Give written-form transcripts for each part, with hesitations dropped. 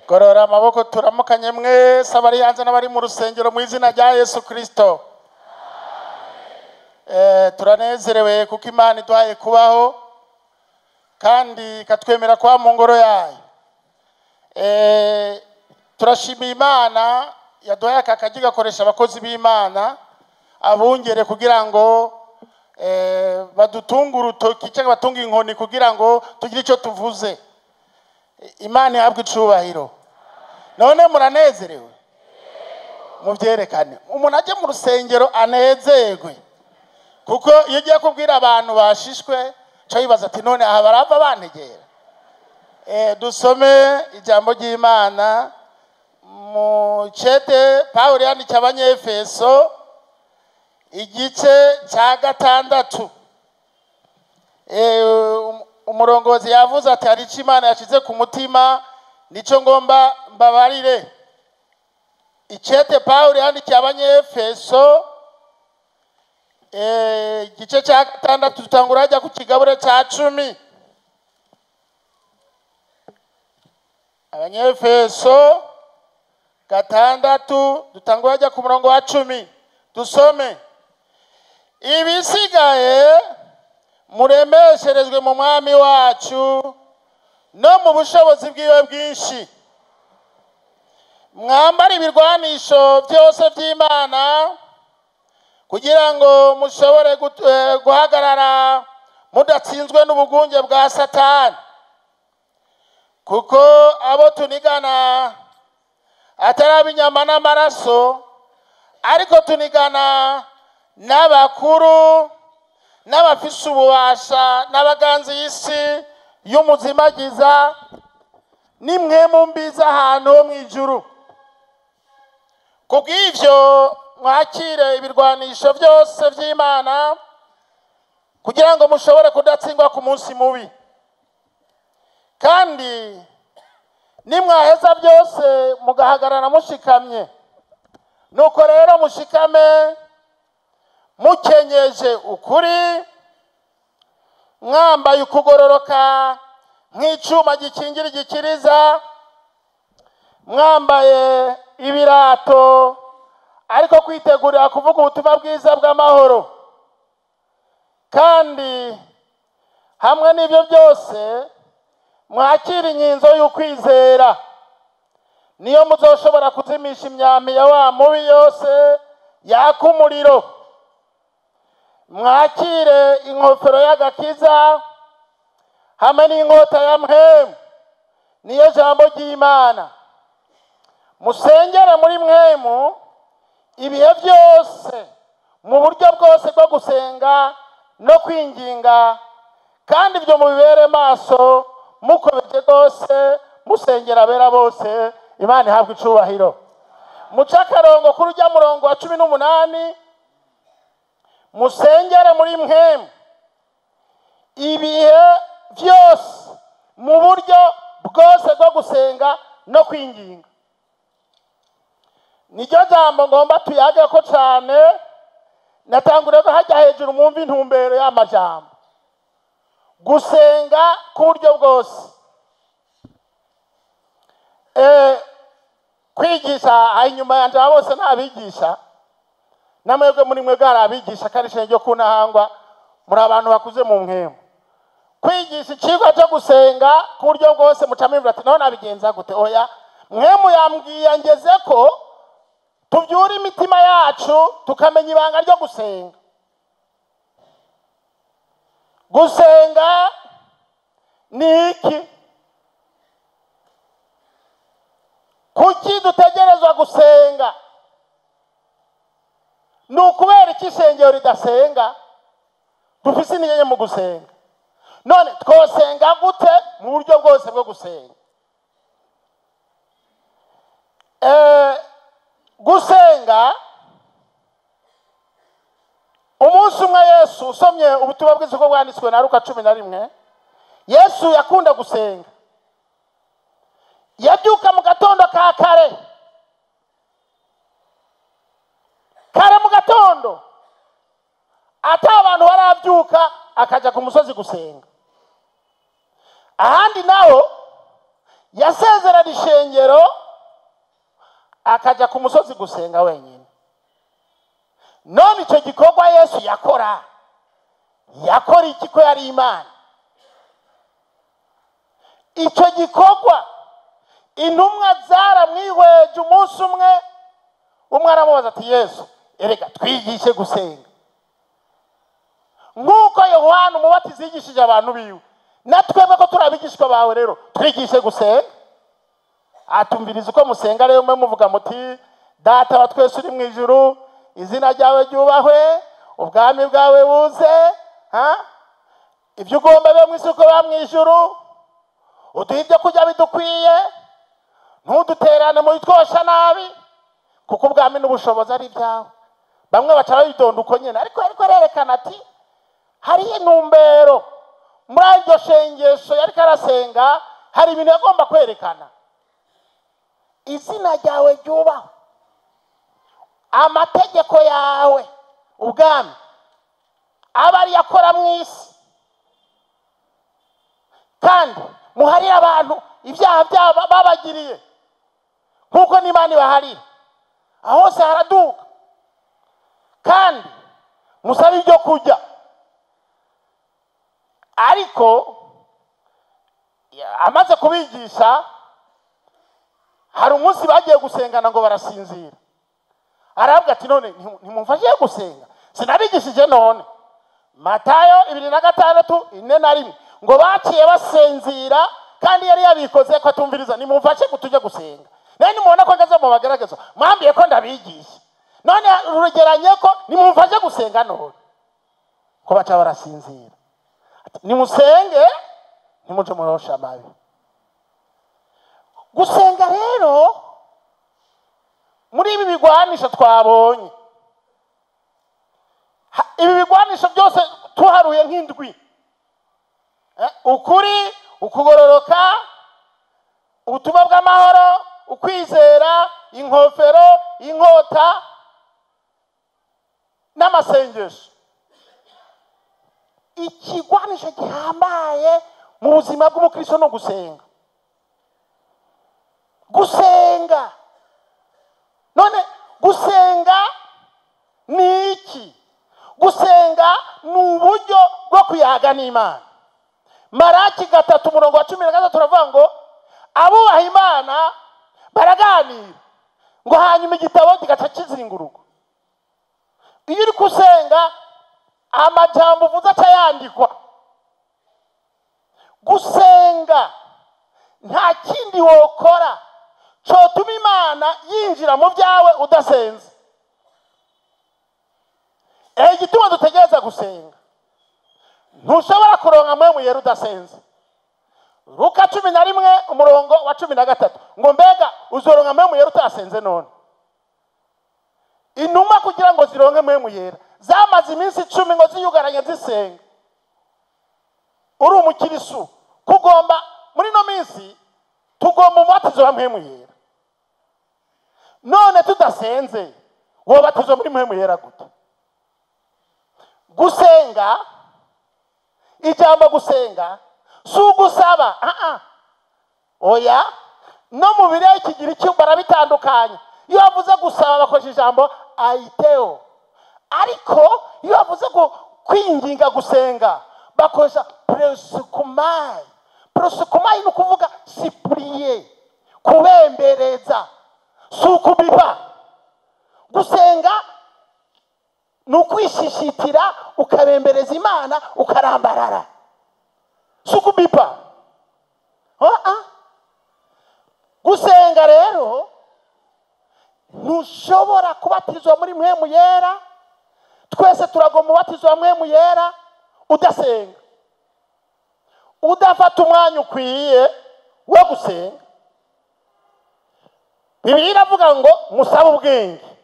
gorora amaboko turamukanye mwese abari hanze n'abari mu rusengero mu izina rya Yesu Kristo. Turanezerewe kuko Imana iduhaye kubaho kandi ikatwemera kwa mu ngoro yayo. Turashimiye Imana yaduhaye aka kaji gakoresha abakozi b'Imana abungere kugira ngo badutunga urutoki cyangwa batunga inkoni kugira ngo tugire icyo tuvuze. Imana ihabwe icubahiro. None muranezerewe mubyerekane umuntu ajye mu rusengero anezerwe kuko iyo ugiye kubwira abantu bashishwe cyo yibaza ati none aha barava bantegera. Dusome ijambo ry'Imana mu cete Pawulo yandikiye Abanyefeso igice cya 6. Umurongozi yavuze ati hari icyo Imana yashize ku mutima nico ngomba mbabarire. Icete Pawulo yandikiye Abanyefeso igice cya 6 tutangura ajya ku kigaburo cya 10. Abanyefeso 6 dutangura ajya ku murongo wa 10. Dusome: ibisigaye muremesherezwe mu mwami wacu no mu bushobozi bwiwe bwinshi. Mwambara ibirwanisho byose by'Imana kugira ngo mushobore guhagarara mudatsinzwe n'ubugunge bwa Satani. Kuko abo tunigana atari ab'inyama n'amaraso, ariko tunigana n'abakuru n'abafise ububasha n'abaganzi y'isi y'umuzimagiza nimwe mu mbiza ahantu ho mu ijuru. Kubw'ivyo mwakire ibirwanisho byose by'Imana kugira ngo mushobore kudatsindwa ku munsi mubi. Kandi nimwaheza byose mugahagarara mushikamye. Nuko rero mushikame mukenyeje ukuri, mwambaye ukugororoka nk'icuma gikingira igikiriza, mwambaye ibirato ariko kwitegurira kuvuga ubutumwa bwiza bw'amahoro. Kandi hamwe n'ibyo byose mwakira inkinzo y'ukwizera, niyo muzoshobora kuzimisha imyami ya wa mubi yose yaka umuriro. Mwakire inkofero y'agakiza hamwe n'inkota ya mpwemu, niyo jambo ry'Imana. Musengere muri mpwemu ibihe byose mu buryo bwose bwo gusenga no kwinginga, kandi ibyo mubibere maso mukomeje rwose musengera abera bose. Imana ihabwe icubahiro. Muca akarongo kuri ujya murongo wa 18. Musengere muri mpwemu ibihe byose mu buryo bwose bwo gusenga no kwinginga. Niryo jambo ngomba tuyage ko cyane. Natangure ko hajya hejuru mwumva intumbero y'amajambo. Gusenga ku buryo bwose. Kwigisha inyuma yanje bose nabigisha. Namwebwe muri mwe bwarabigisha kandi shenge kunahangwa muri abantu bakuze mu mpwemu. Kwigisha ikigwa cyo gusenga ku buryo bwose mutamwibura ati naho nabigenza gute. Oya, mpwemu yambwiye ngeze ko tubyura imitima yacu tukamenya ibanga ryo gusenga. Gusenga ni iki? Kuki dutegerezwa gusenga? Ni ukubera iki ishengero ridasenga? Dufise inyenye mu gusenga. None twosenga gute mu buryo bwose bwo gusenga? Gusenga umunsi umwe Yesu usomye ubutumwa bwiza uko bwanditswe na Luka 11, Yesu yakunda gusenga. Yabyuka mu gatondo ka kare mu gatondo ata abantu barabyuka akaja ku musozi gusenga. Ahandi naho yasezerana ishengero akaja ku musozi gusenga wenyine. None icyo gikorwa Yesu yakora iki ko yari Imana? Icyo gikorwa intumwa zaramwihweje umunsi umwe aramubaza ati Yesu, erega twigishe gusenga nk'uko Yohana umubatizi yigishije abantu biwe, natwebwe ko turabigishwa bawe rero twigishe gusenga. Atumviriza uko musenga rero mwe muvuga muti Data wa twese uri mu ijuru, izina ryawe ryubahwe, ubwami bwawe buze, ibyo ugomba bibe mu isi uko biba mu ijuru, uduhe ibyo kurya bidukwiye, ntuduterane mu bitwosha nabi, kuko ubwami n'ubushobozi ari ibyawe. Bamwe baca babitonda uko nyine, ariko arerekana ati hari intumbero muri iryo shengesho yari karasenga, hari ibintu yagomba kwerekana. Izina ryawe ryubahwe, amategeko yawe, ubwami aba ari yakora mu isi, kandi muharire abantu ibyaha byabo babagiriye nk'uko n'Imana ibaharira. Aho hose haraduka, kandi musabe ibyo kurya. Ariko amaze kubigisha, hari umunsi bagiye gusengana ngo barasinzira. Aravuga ati none ntimumfashe gusenga, sinabigishije none. Matayo 26:4 ngo baciye basinzira, kandi yari yabikoze ko atumviriza. Nimumfashe kutujya gusenga. Nani mubona ko ngeze mu bagaragaza, mwambiye ko ndabigisha, none urugeranye ko nimumfashe gusenga none. Ko baca barasinzira. Nimusenge ntimuje murosha amabi. Gusenga rero muri ibi bigwanisho twabonye, ibi bigwanisho byose tuharuye nk'indwi: ukuri, ukugororoka, ubutumwa bw'amahoro, ukwizera, inkofero, inkota n'amasengesho. Ikigwanisho gihambaye mu buzima bw'umukristo no gusenga. Gusenga, none gusenga ni iki? Gusenga ni uburyo bwo kuyaga n'Imana. Maraki 3:13 turavuga ngo abubaha Imana baraganira, ngo hanyuma igitabo kigaca kizinguruka. Iyo uri gusenga amajambo uvuze atayandikwa. Gusenga nta kindi wokora cyotuma Imana yinjira mu byawe udasenze. Igituma dutegereza gusenga, ntushobora kuronka mpwemu yera udasenze. Luka 11:13 ngo mbega uzoronka mpwemu yera utasenze none? Inuma kugira ngo zironke mpwemu yera zamaze iminsi 10 ngo ziyugaranye zisenga. Uri umukirisu kugomba muri no minsi tugomba umubatizo wa mpwemu yera. None tudasenze wobatizo muri mpwemu yera gute? Gusenga, ijambo gusenga si ugusaba, oya, no mu bireye kigira icyo barabitandukanye. Iyo bavuze gusaba bakoresha ijambo aiteo, ariko iyo bavuze kwinginga gusenga bakoresha proskumayi. Proskumayi ni ukuvuga sipriye, kubembereza, si ukubiba. Gusenga ni ukwishishitira ukabembereza Imana ukarambarara, si ukubiba. Gusenga rero ntushobora kubatizwa muri mpwemu yera. Twese turagomba umubatizo wa mpwemu yera udasenga, udafata umwanya ukwiye wo gusenga. Bibiliya iravuga ngo musabe ubwenge,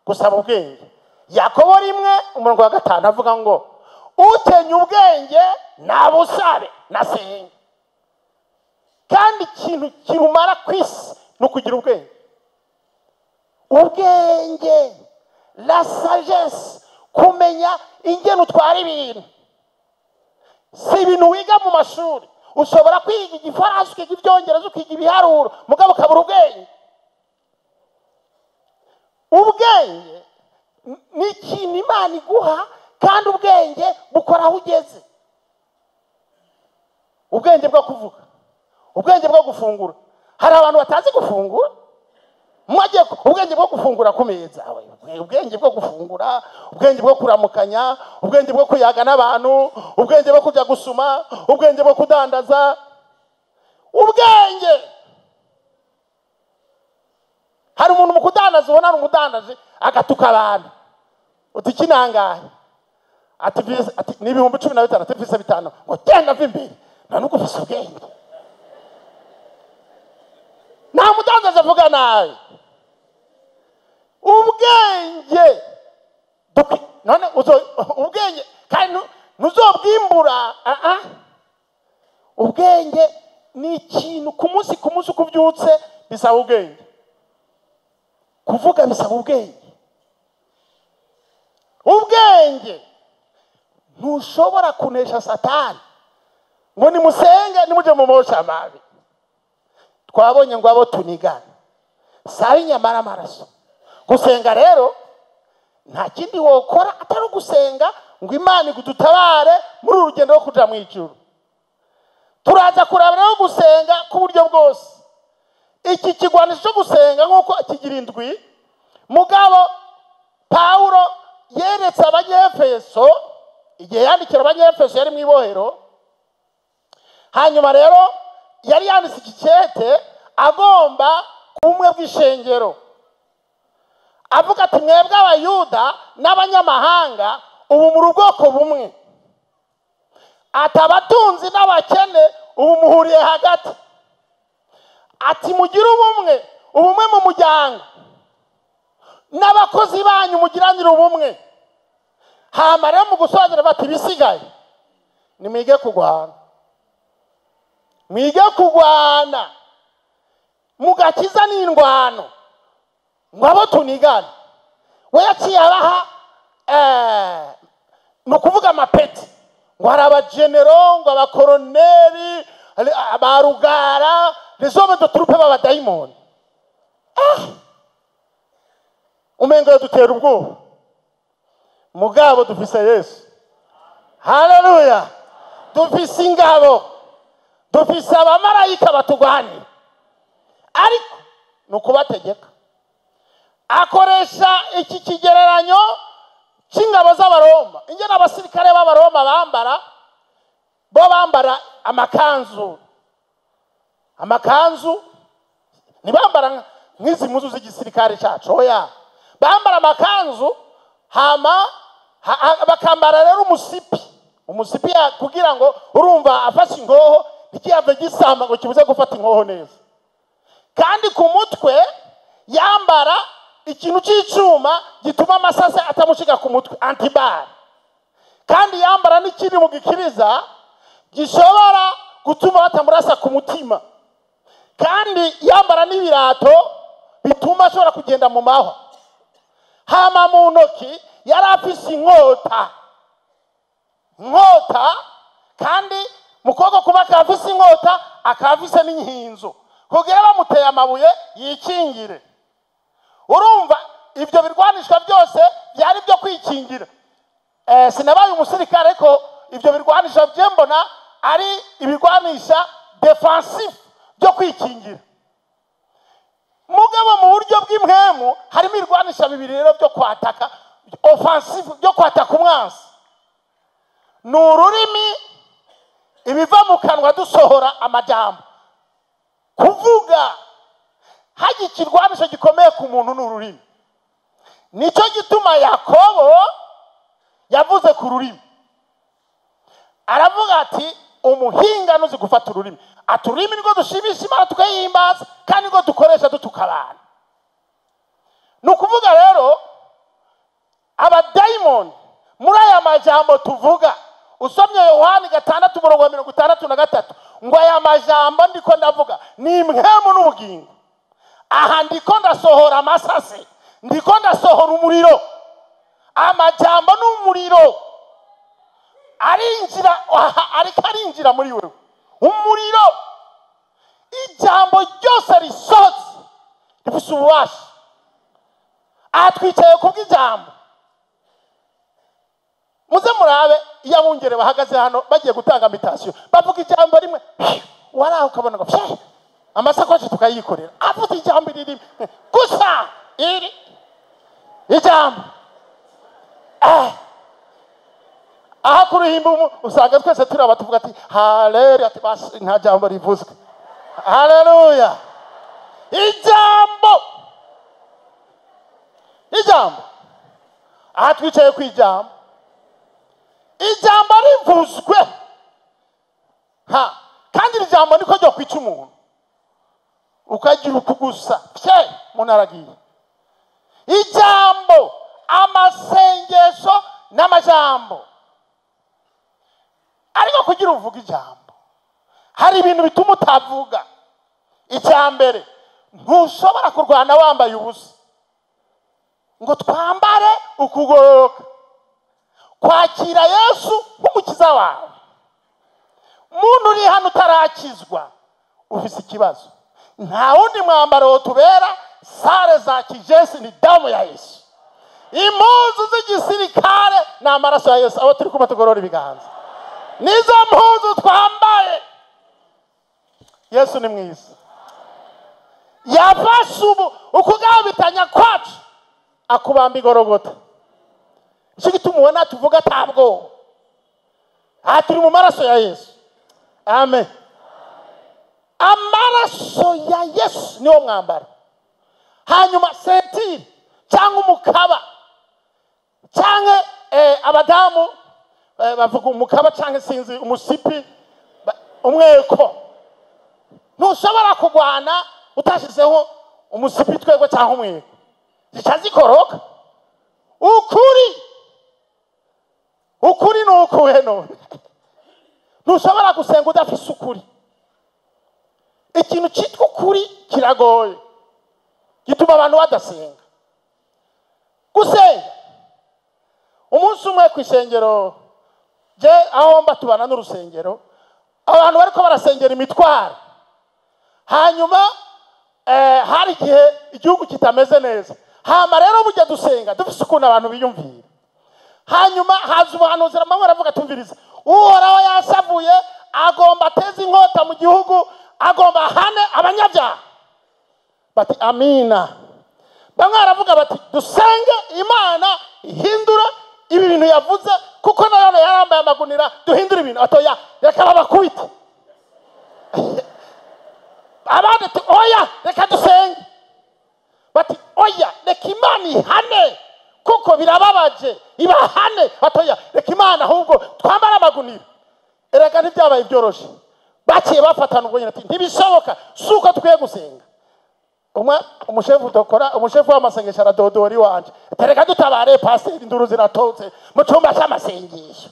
gusaba ubwenge. Yakobo 1:5 avuga ngo utenye ubwenge nabusabe nasenga. Kandi ikintu kirumara kwisi no kugira ubwenge. Ubwenge, la sagesse, kumenya ingene utwara ibintu. Si ibintu wiga mu mashuri ushobora kwiga igifaransa ukiga ibyongereza ukiga ibiharuro mugabo ukabura ubwenge. Ubwenge ni ikintu Imana iguha kandi ubwenge bukora aho ugeze. Ubwenge bwo kuvuga, ubwenge bwo gufungura. Hari abantu batazi gufungura, mwagiye ubwenge bwo gufungura ku meza, ubwenge bwo gufungura, ubwenge bwo kuramukanya, ubwenge bwo kuyaga n'abantu, ubwenge bwo kujya gusuma, ubwenge bwo kudandaza. Ubwenge hari umuntu mu kudandaza ubona ari umudandaje agatuka abantu, uti kinangahe, ati ni 15,000 ati vise 5 ngo tenda vimbere na nuko vise ubwenge. Nta mudandaje avuga nawe. Ubwenge none ubwenge kandi ntuzobwimbura. Ubwenge ni ikintu ku munsi ukubyutse bisaba ubwenge. Kuvuga bisaba ubwenge. Ubwenge ntushobora kunesha Satani ngo nimusenge nimuje mu mosha mabi. Twabonye ngo abo tunigana sabe nyamara amaraso. Gusenga rero nta kindi wokora atari gusenga ngo Imana igutabare muri urugendo rwo kuja mu ijuru. Turaza kuraba rero gusenga ku buryo bwose. Iki kigwanisho cyo gusenga nk'uko kigira indwi, mugabo Paulo yeretse Abanyefeso igihe yandikira Abanyefeso yari mu ibohero. Hanyuma rero yari yanditse iki cyete agomba kumwe bw'ishengero, avuga ati mwebwe Abayuda n'abanyamahanga ubu muri ubwoko bumwe, atabatunzi n'abakene ubu muhuriye hagati, ati mugire ubumwe mu muryango, n'abakozi banyu mugiranire ubumwe. Hama rero mu gusobanura bati bisigaye nimwige kugwana, mwige kugwana mugakiza n'indwano ngo abo tunigana. We yaciye abaha no kuvuga amapeti ngo hari abagenero, ngo abakoroneri, abarugara, les hommes de troupe b'abadayimoni. Umengo dutera ubwoba, mugabo dufise Yesu. Haleluya. Dufise ingabo, dufise abamarayika batugwanira. Ariko nukubategeka akoresha iki kigereranyo cy'ingabo z'Abaroma. Inge n'abasirikare b'Abaroma bambara amakanzu ntibambara nk'izi muzu z'igisirikare cyacu, oya, bambara amakanzu. Hama bakambara rero umusipi kugira ngo urumva afashe ingoho ntikiyave gisamba ngo kibuze gufata ingoho neza. Kandi ku mutwe yambara ikintu cy'icuma gituma amasase atamushiga ku mutwe, antibare. Kandi yambara n'ikindi mu gikiriza gishobora gutuma batamurasa ku mutima. Kandi yambara n'ibirato bituma ashobora kugenda mu mahwa. Hama mu ntoki yari afise inkota, kandi mu kuboko kuba akafise inkota akafise n'inkinzo kugira bamuteye amabuye yikingire. Urumva ibyo birwanishwa byose byari byo kwikingira. Sinabaye umusirikare ariko ibyo birwanisha bye mbona ari ibirwanisha defensive byo kwikingira. Mugabo mu buryo bw'impemu harimo irwanisha bibiri rero byo kwataka, offensive byo kwataka umwanzi. N'ururimi, ibiva mu kanwa dusohora amajambo. Kuvuga haji kirwanisho gikomeye ku muntu n'ururimi. Nico gituma Yakobo yavuze ku rurimi, aravuga ati umuhinga nuzi gufata ururimi. Ati ururimi niko dushimisha Imana tukayihimbaza kandi niko dukoresha dutuka abantu. Nukuvuga rero abadayimoni muri aya majambo tuvuga, usomye Yohani 6:63 ngo aya majambo ndiko ndavuga ni impemu n'ubugingo. Aha ndiko ndasohora amasase, ndiko ndasohora umuriro. Amajambo n'umuriro arinjira muri wewe. umuriro. Ijambo ryose risohotse rifite ububasha. Aha twicaye kubw'ijambo. Muze murabe iyo abungere bahagaze hano bagiye gutanga invitation bavuga ijambo rimwe waraho ukabona ngo amasakoshi tukayikorera avuga ijambo rimwe gusa iri ijambo aha kuruhimba usanga twese turaba tuvuga ati haleluya, ati basi nta jambo rivuzwe. Haleluya. Ijambo aha twicaye ku ijambo. Ijambo rivuzwe kandi iri jambo niko ryo kwica umuntu ukagira ukugusa umuntu aragiye. Ijambo, amasengesho n'amajambo. Ariko kugira uvuga ijambo hari ibintu bituma utavuga. Icyambere, ntushobora kurwana wambaye ubusa ngo twambare ukugoroka. Kwakira Yesu nk'umukiza wawe. Muntu uri hano utarakizwa ufise ikibazo. Nta wundi mwambaro wotubera sare za kijesi ni damu ya Yesu. Impuzu z'igisirikare ni amaraso ya Yesu. Abo turi kumwe tugorora ibiganza. Nizo mpuzu twambaye. Yesu ni mwiza. Yafashe ukugabitanya kwacu akubamba igorogota. Icyo gituma ubona tuvuga atabwo. Aha turi mu maraso ya Yesu. Amen. Amaraso ya Yesu niwo mwambaro. Hanyuma sentire cyangwa umukaba cyangwa abadamu bavuga umukaba cyangwa sinzi umusipi umweko. Ntushobora kugwana utashizeho umusipi twego cyangwa umweko. Zikazikoroka. Ukuri nukuhe none. Ntushobora gusenga udafise ukuri. Ikintu cyitwa ukuri kiragoye. Gituma abantu badasenga. Gusenga. Umunsi umwe ku isengero je aho mba tubana n'urusengero abantu bariko barasengera imitwaro. Hanyuma hari igihe igihugu kitameze neza. Hama rero bujya dusenga dufise ukuntu abantu biyumvira. Hanyuma haza ubuhanuzi ramwe aravuga tumviriza. Uhoraho yasavuye agomba ateze inkota mu gihugu, agomba hane abanyabyaha. Bati amina. Bamwe aravuga bati dusenge Imana ihindura ibi bintu yavuze kuko nayo yarambaye amagunira duhindura ibintu. Atoya reka babakubite. Abandi ati oya reka dusenge. Bati oya reka Imana ihane kuko birababaje ibahane. Atoya reka Imana ahubwo twambara amagunira. Erega ntibyabaye byoroshe. Bakiye bafatana ubwo nyine ati ntibishoboka suko tukwiye gusenga. Umushefu w'amasengesho aradodori wanje. Tereka dutabare pastor induru ziratotse mu cyumba cy'amasengesho.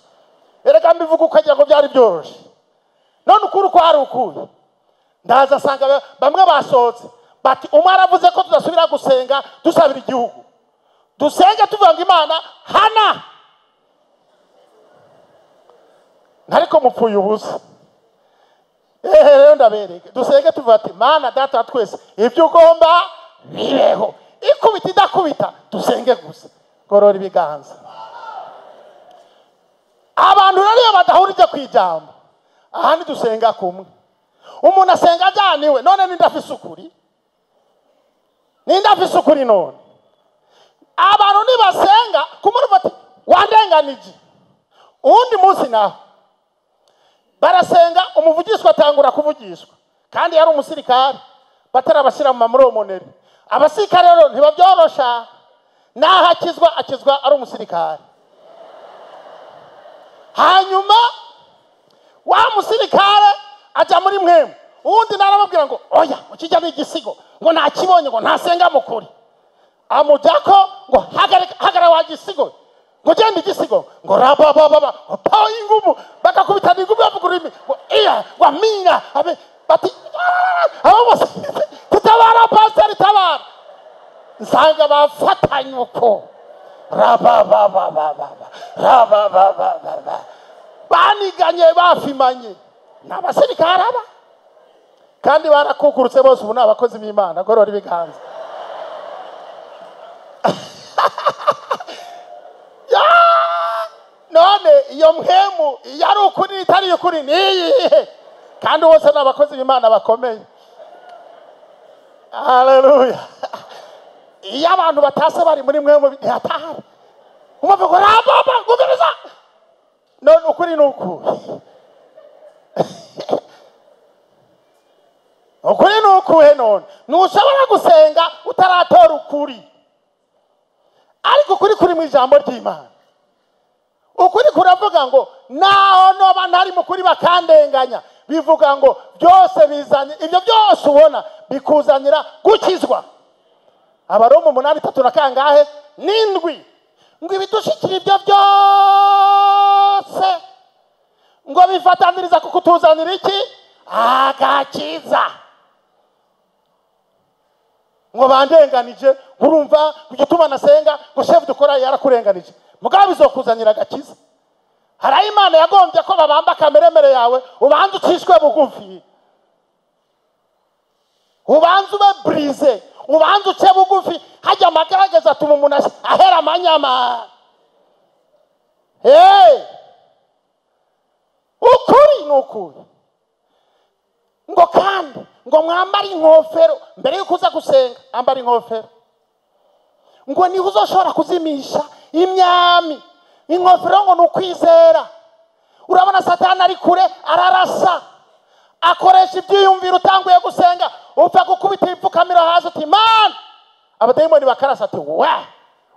Erega mbivuga ukagira ngo byari byoroshe. None ukuri ko hari ukuri. Ndaza sanga bamwe basohotse. Bati umwaravuze ko tudasubira gusenga dusabira igihugu. Dusenge tuvuga Imana hana. Ntariko mupfuye ubusa. Rero ndabereke dusenge tuvuga ati Mana data twese ibyo ugomba bibeho. Ikubita idakubita dusenge gusa. Gorora ibiganza. Abantu rero badahurije kwijambo. Ahandi dusenga kumwe. Umuntu asenga ajaniwe none nindafise ukuri. Nindafise ukuri none. Abantu nibasenga kumuri bati wandenganije. Undi munsi naho barasenga umuvugishwa atangura kuvugishwa kandi yari umusirikare batarabashira mu mamuromoneri. Abasirikare rero ntibabyorosha. Naho akizwa ari umusirikare. Hanyuma wa musirikare aja muri mwemu. Undi narababwira ngo oya ukijya n'igisigo ngo nakibonye ngo ntasenga mukuri. Amujako ngo hagara wa gisigo ngo genda igisigo ngo rabababa pawo ingumu bakakubita n'ingumu bavugurimi ngo iya ngo amina abe bati abo bose tutabara pastor tabara. Nsanga bafatanye uko rabababa baniganye bafimanye n'abasirikare aba kandi barakukurutse bose, ubu n'abakozi b'Imana. Gorora ibiganza. None iyo mpemu yari ukuri itari ukuri niyihe? Kandi bose n'abakozi b'Imana bakomeye. Haleluya. Iyo abantu batase bari muri mwemu bihatahari, umva ngo rababa gugereza, none ukuri nuku ukuri nukuhe? None ntushobora gusenga utaratora ukuri, ariko ukuri kuri mu ijambo ry'Imana. Ukuri kuravuga ngo naho noba ntari mu kuri bakandenganya, bivuga ngo byose bizanye, ibyo byose ubona bikuzanira gukizwa. Abaroma 8:3 na kangahe 7 ngo ibidushikira ibyo byose ngo bifataniriza kukutuzanira iki? Agakiza. Ngo bandenganije, urumva kugituma nasenga ngo chef dukora yarakurenganije, mugabo bizokuzanira agakiza. Hari Imana yagombye ko babamba kameremere yawe, ubanze ucishwe bugufi, ubanze ube brise, ubanze uce bugufi, hajya amagaragaza atuma umuntu ahera amanyama. Ukuri n'ukuri. Ngo kandi ngo mwambare inkofero mbere yo kuza gusenga, ambara inkofero. Ngo niho uzoshobora kuzimisha imyami. Inkofero ngo nukwizera. Urabona Satani ari kure ararasa, akoresha ibyiyumviro utanguye gusenga, upfa gukubita ipfukamiro hasi uti Imana. Abadayimoni bakarasa ati wa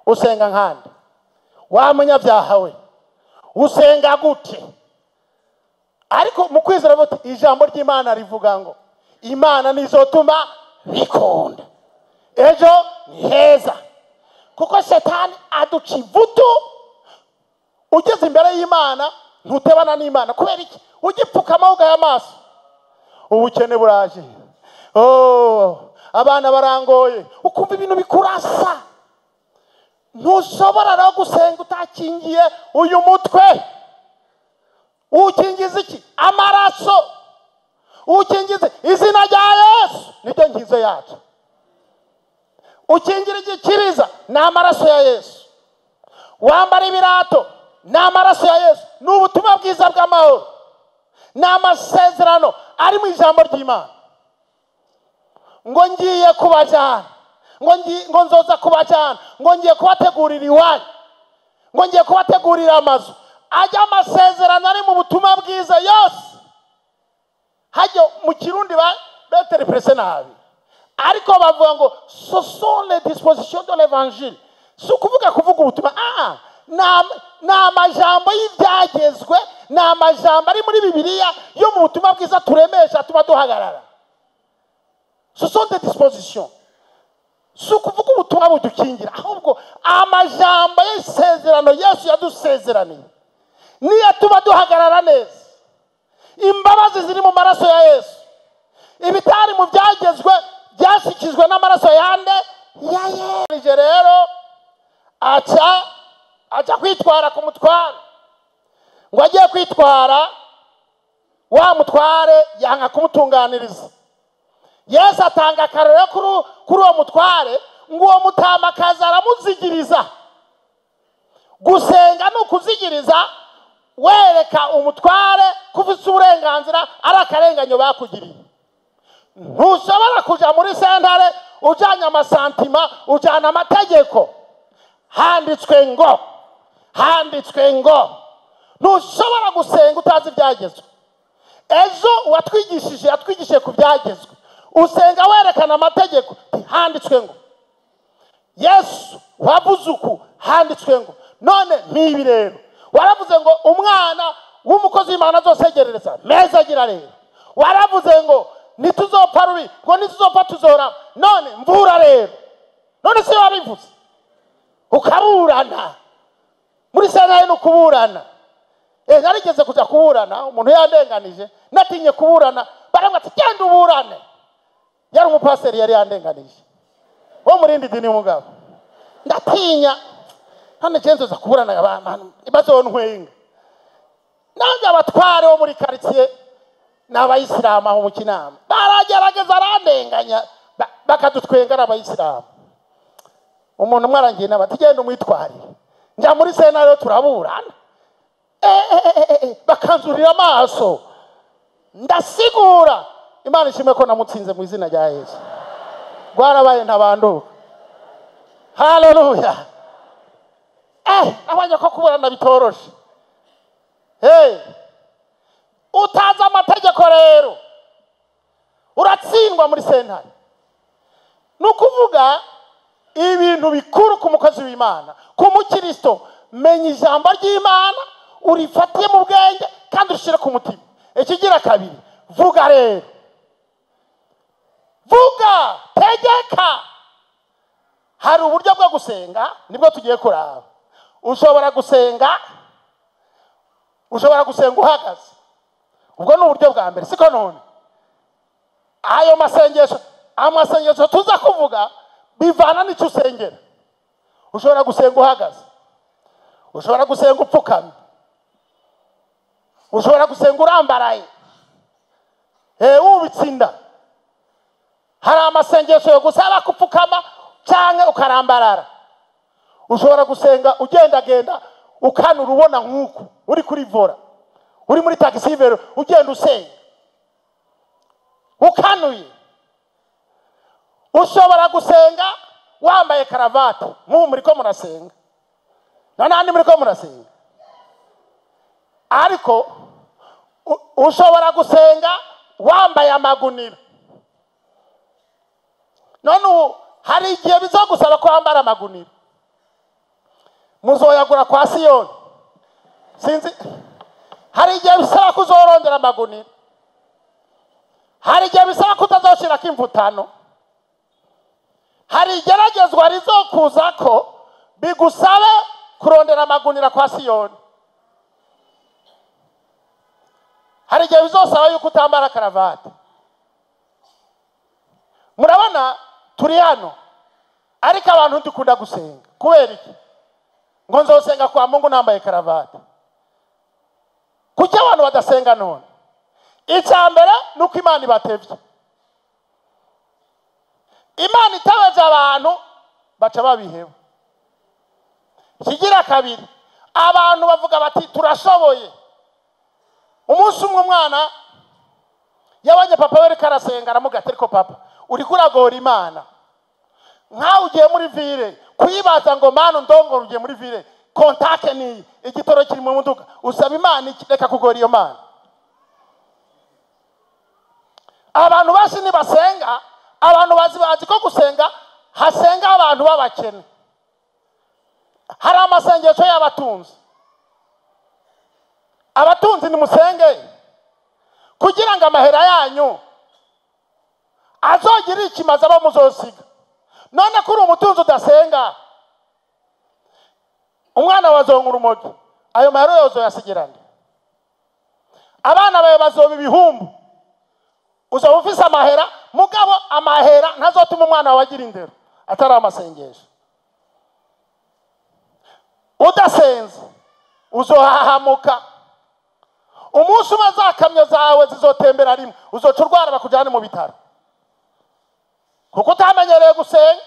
usenga nkande, wa munyabyaha we usenga gute? Ariko mu kwizera buti ijambo ry'Imana rivuga ngo Imana nizotuma bikunda, ejo ni heza. Kuko Satani aduca ivutu, ugeze imbere y'Imana ntutebana n'Imana. Kubera iki? Ugipfukama ugaye amaso, ubukene buraje, abana barangoye, ukumva ibintu bikurasa. Ntushobora no gusenga utakingiye uyu mutwe. Ukingiza iki? Amaraso. Ukingiza izina rya Yesu, niryo ngizo yacu. Ukingira igikiriza ni amaraso ya Yesu. Wambara ibirato ni amaraso ya Yesu. Ni ubutumwa bwiza bw'amahoro, ni amasezerano ari mu ijambo ry'Imana. Ngo ngiye kubajyana, ngo nzoza kubajyana, ngo ngiye kubategurira iwanyu, ngo ngiye kubategurira amazu. Ajya amasezerano ari mu butumwa bwiza yose. Hajya mu Kirundi beterepurese nabi, ariko bavuga ngo ce sont les dispositions de l'évangile. Si ukuvuga ubutumwa, ni amajambo y'ibyagezwe, ni amajambo ari muri Bibiliya yo mu butumwa bwiza turemesha tuba duhagarara. Ce sont des dispositions. Si ukuvuga ubutumwa budukingira, ahubwo amajambo y'isezerano Yesu yadusezeraniye niyo tuba duhagarara neza. Imbabazi ziri mu maraso ya Yesu. Ibitari mu byagezwe byashikizwe n'amaraso yande ya Yesu. Rero aca kwitwara ku mutware. Ngo agiye kwitwara, wa mutware yanga kumutunganiriza. Yesu atanga akarere kuri uwo mutware, ngo uwo mutamakazi aramuzigiriza. Gusenga ni ukuzigiriza, wereka umutware kufise uburenganzira ari akarenganyo bakugiriye. Ntushobora kuja muri sentare ujanye amasantima, ujana amategeko. Handitswe ngo ntushobora gusenga utazi ibyagezwe. Ejo yatwigishije ku byagezwe, usenga werekana amategeko. Handitswe ngo Yesu wavuze uku, handitswe ngo. None nibi rero waravuze ngo umwana w'umukozi w'Imana azosegerereza meza agira rero. Waravuze ngo nituzopfa rubi, ngo nituzopfa tuzora. None mvura rero. None se wabivuze ukaburana muri sentare no kuburana. Narigeze kuja kuburana, umuntu yandenganije, natinye kuburana, baramwe ati genda uburane. Yari umupaseri yari yandenganije wo murindi dini umugabo. Ndatinya hano cyenzo za kuburana abantu bazontwenga. Nanga abatware bo muri quartier n'abayisilamu aho mu kinama baragerageza arandenganya bakadutwengara abayisilamu. Umuntu umwe arangiye n'abati genda umwitwarire njya muri senare turaburana bakanzurira amaso ndasigura. Imana ishimwe ko namutsinze mu izina rya Yesu. Gwarabaye ntabanduka. Haleluya. Abanye ko kuburana bitoroshe. Utazi amategeko rero uratsindwa muri sentare. Nukuvuga ibintu bikuru ku mukozi w'Imana, ku mukristo, menya ijambo ry'Imana urifatiye mu bwenge kandi ushire ku mutima. Ikigira kabiri, vuga rero. Vuga, tegeka. Hari uburyo bwo gusenga nibwo tugiye kuraba. Ushobora gusenga uhagaze. Ubwo ni uburyo bwa mbere, siko none. Ayo amasengesho tuza kuvuga bivana n'icyo usengera. Ushobora gusenga uhagaze, ushobora gusenga upfukamye, ushobora gusenga urambaraye, wubitsinda. Hari amasengesho yo gusaba kupfukama cyangwa ukarambarara. Ushobora gusenga ugendagenda ukanura ubona nk'uko uri kuri vora, uri muri taxi vero ugenda usenga ukanuye. Ushobora gusenga wambaye karavati muri ko murasenga, nani muri ko murasenga. Ariko ushobora gusenga wambaye amagunira. None hari igihe bizogusaba ko wambara amagunira. Muzoyagura kwa Siyoni. Sinzi hari igihe bisaba kuzorondera amagunira. Hari igihe bisaba kutazoshira kimvutano. Hari igeragezwa rizokuza ko bigusabe kurondera amagunira kwa Siyoni. Hari igihe bizosaba yuko utambara karavati. Murabona turi hano ariko abantu dukunda gusenga. Kubera iki? Ngo nzosenga kwa Mungu nambaye karavati. Kuki abantu badasenga none? Icyambere nuko Imana ibatevye. Imana itabaje abantu baca babiheba. Kigira kabiri, abantu bavuga bati turashoboye. Umunsi umwe umwana yabanye papa we karasenga aramuga ati ariko papa uri kuragora Imana. Nkaho ugiye muri vire kuyibaza ngo Mana ndongora ugiye muri vire kontake ni igitoro kiri mu muduga usaba Imana reka kugora iyo Mana. Abantu basi ni basenga, abantu bazi ko gusenga hasenga abantu babakene. Hari amasengesho y'abatunzi. Abatunzi ni musenge kugira ngo amahera yanyu azogira ikimaze abo muzosiga. None kuri umutunzi udasenga umwana wazonga urumogi ayo mahera yozo yasigirana. Abana bawe bazoba ibihumbu uzoba ufise amahera mugabo amahera ntazotuma umwana wawe agira indero atari amasengesho. Udasenze uzohahamuka. Umunsi umwe zakamyo zawe zizotembera rimwe uzoca urwara bakujyane mu bitaro kuko utamenyereye gusenga.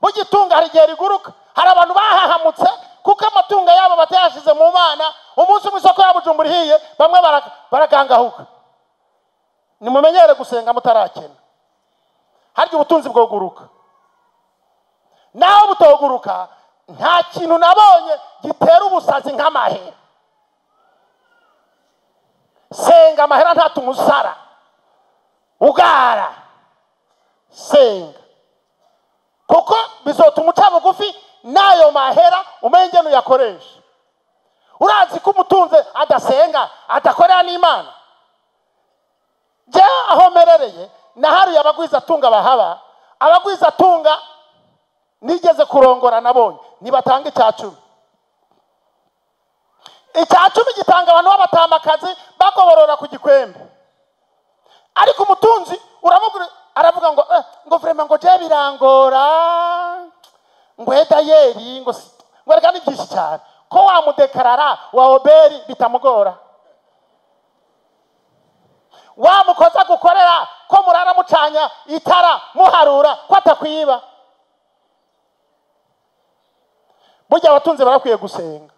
Bugitunga hari igihe riguruka. Hari abantu bahahamutse kuko amatunga yabo batayashize mu Mana. Umunsi umwe isoko yabujumbura ihiye bamwe baragangahuka. Nimumenyere gusenga mutarakena. Harya ubutunzi bwoguruka. Naho butoguruka nta kintu nabonye gitera ubusazi nk'amahera. Senga amahera ntatuma usara ugara. Senga kuko bizotuma uca bugufi nayo mahera umenye nuyakoresha. Urazi ko umutunze adasenga adakorera n'Imana. Je aho merereye naharuye abagwiza tunga bahaba. Abagwiza tunga nigeze kurongora nabonye nibatanga icyacumi. Icyacumi gitanga abantu b'abatamakazi bagoborora ku gikwembe. Ariko umutunzi uramubwira aravuga ngo vrema ngo je birangora ngo edayeri ngo reka ni byinshi cyane ko wamudekarara wa oberi bitamugora. wa mukoza gukorera ko murara mucanya itara muharura ko atakwiba. Burya abatunze barakwiye gusenga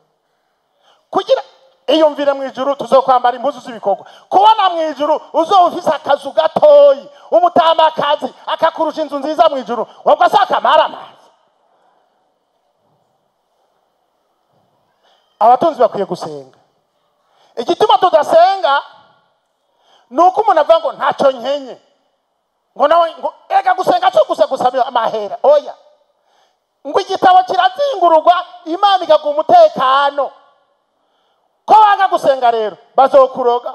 kugira iyumvire mu ijuru tuzokwambara impuzu z'ibikorwa. Kubona mu ijuru uzofisa akazu gatoyi umutamakazi akakurusha inzu nziza mu ijuru wabwo asakamara amazi. Abatunzi bakwiye gusenga. Igituma tudasenga nuko umuntu avuga ngo ntacyo nkenye ngo nawe ngo ega gusenga cyo gusabira amahera. Oya, ngo igitabo kirazingururwa Imana ikaguha umutekano. Ko wanga gusenga rero bazokuroga.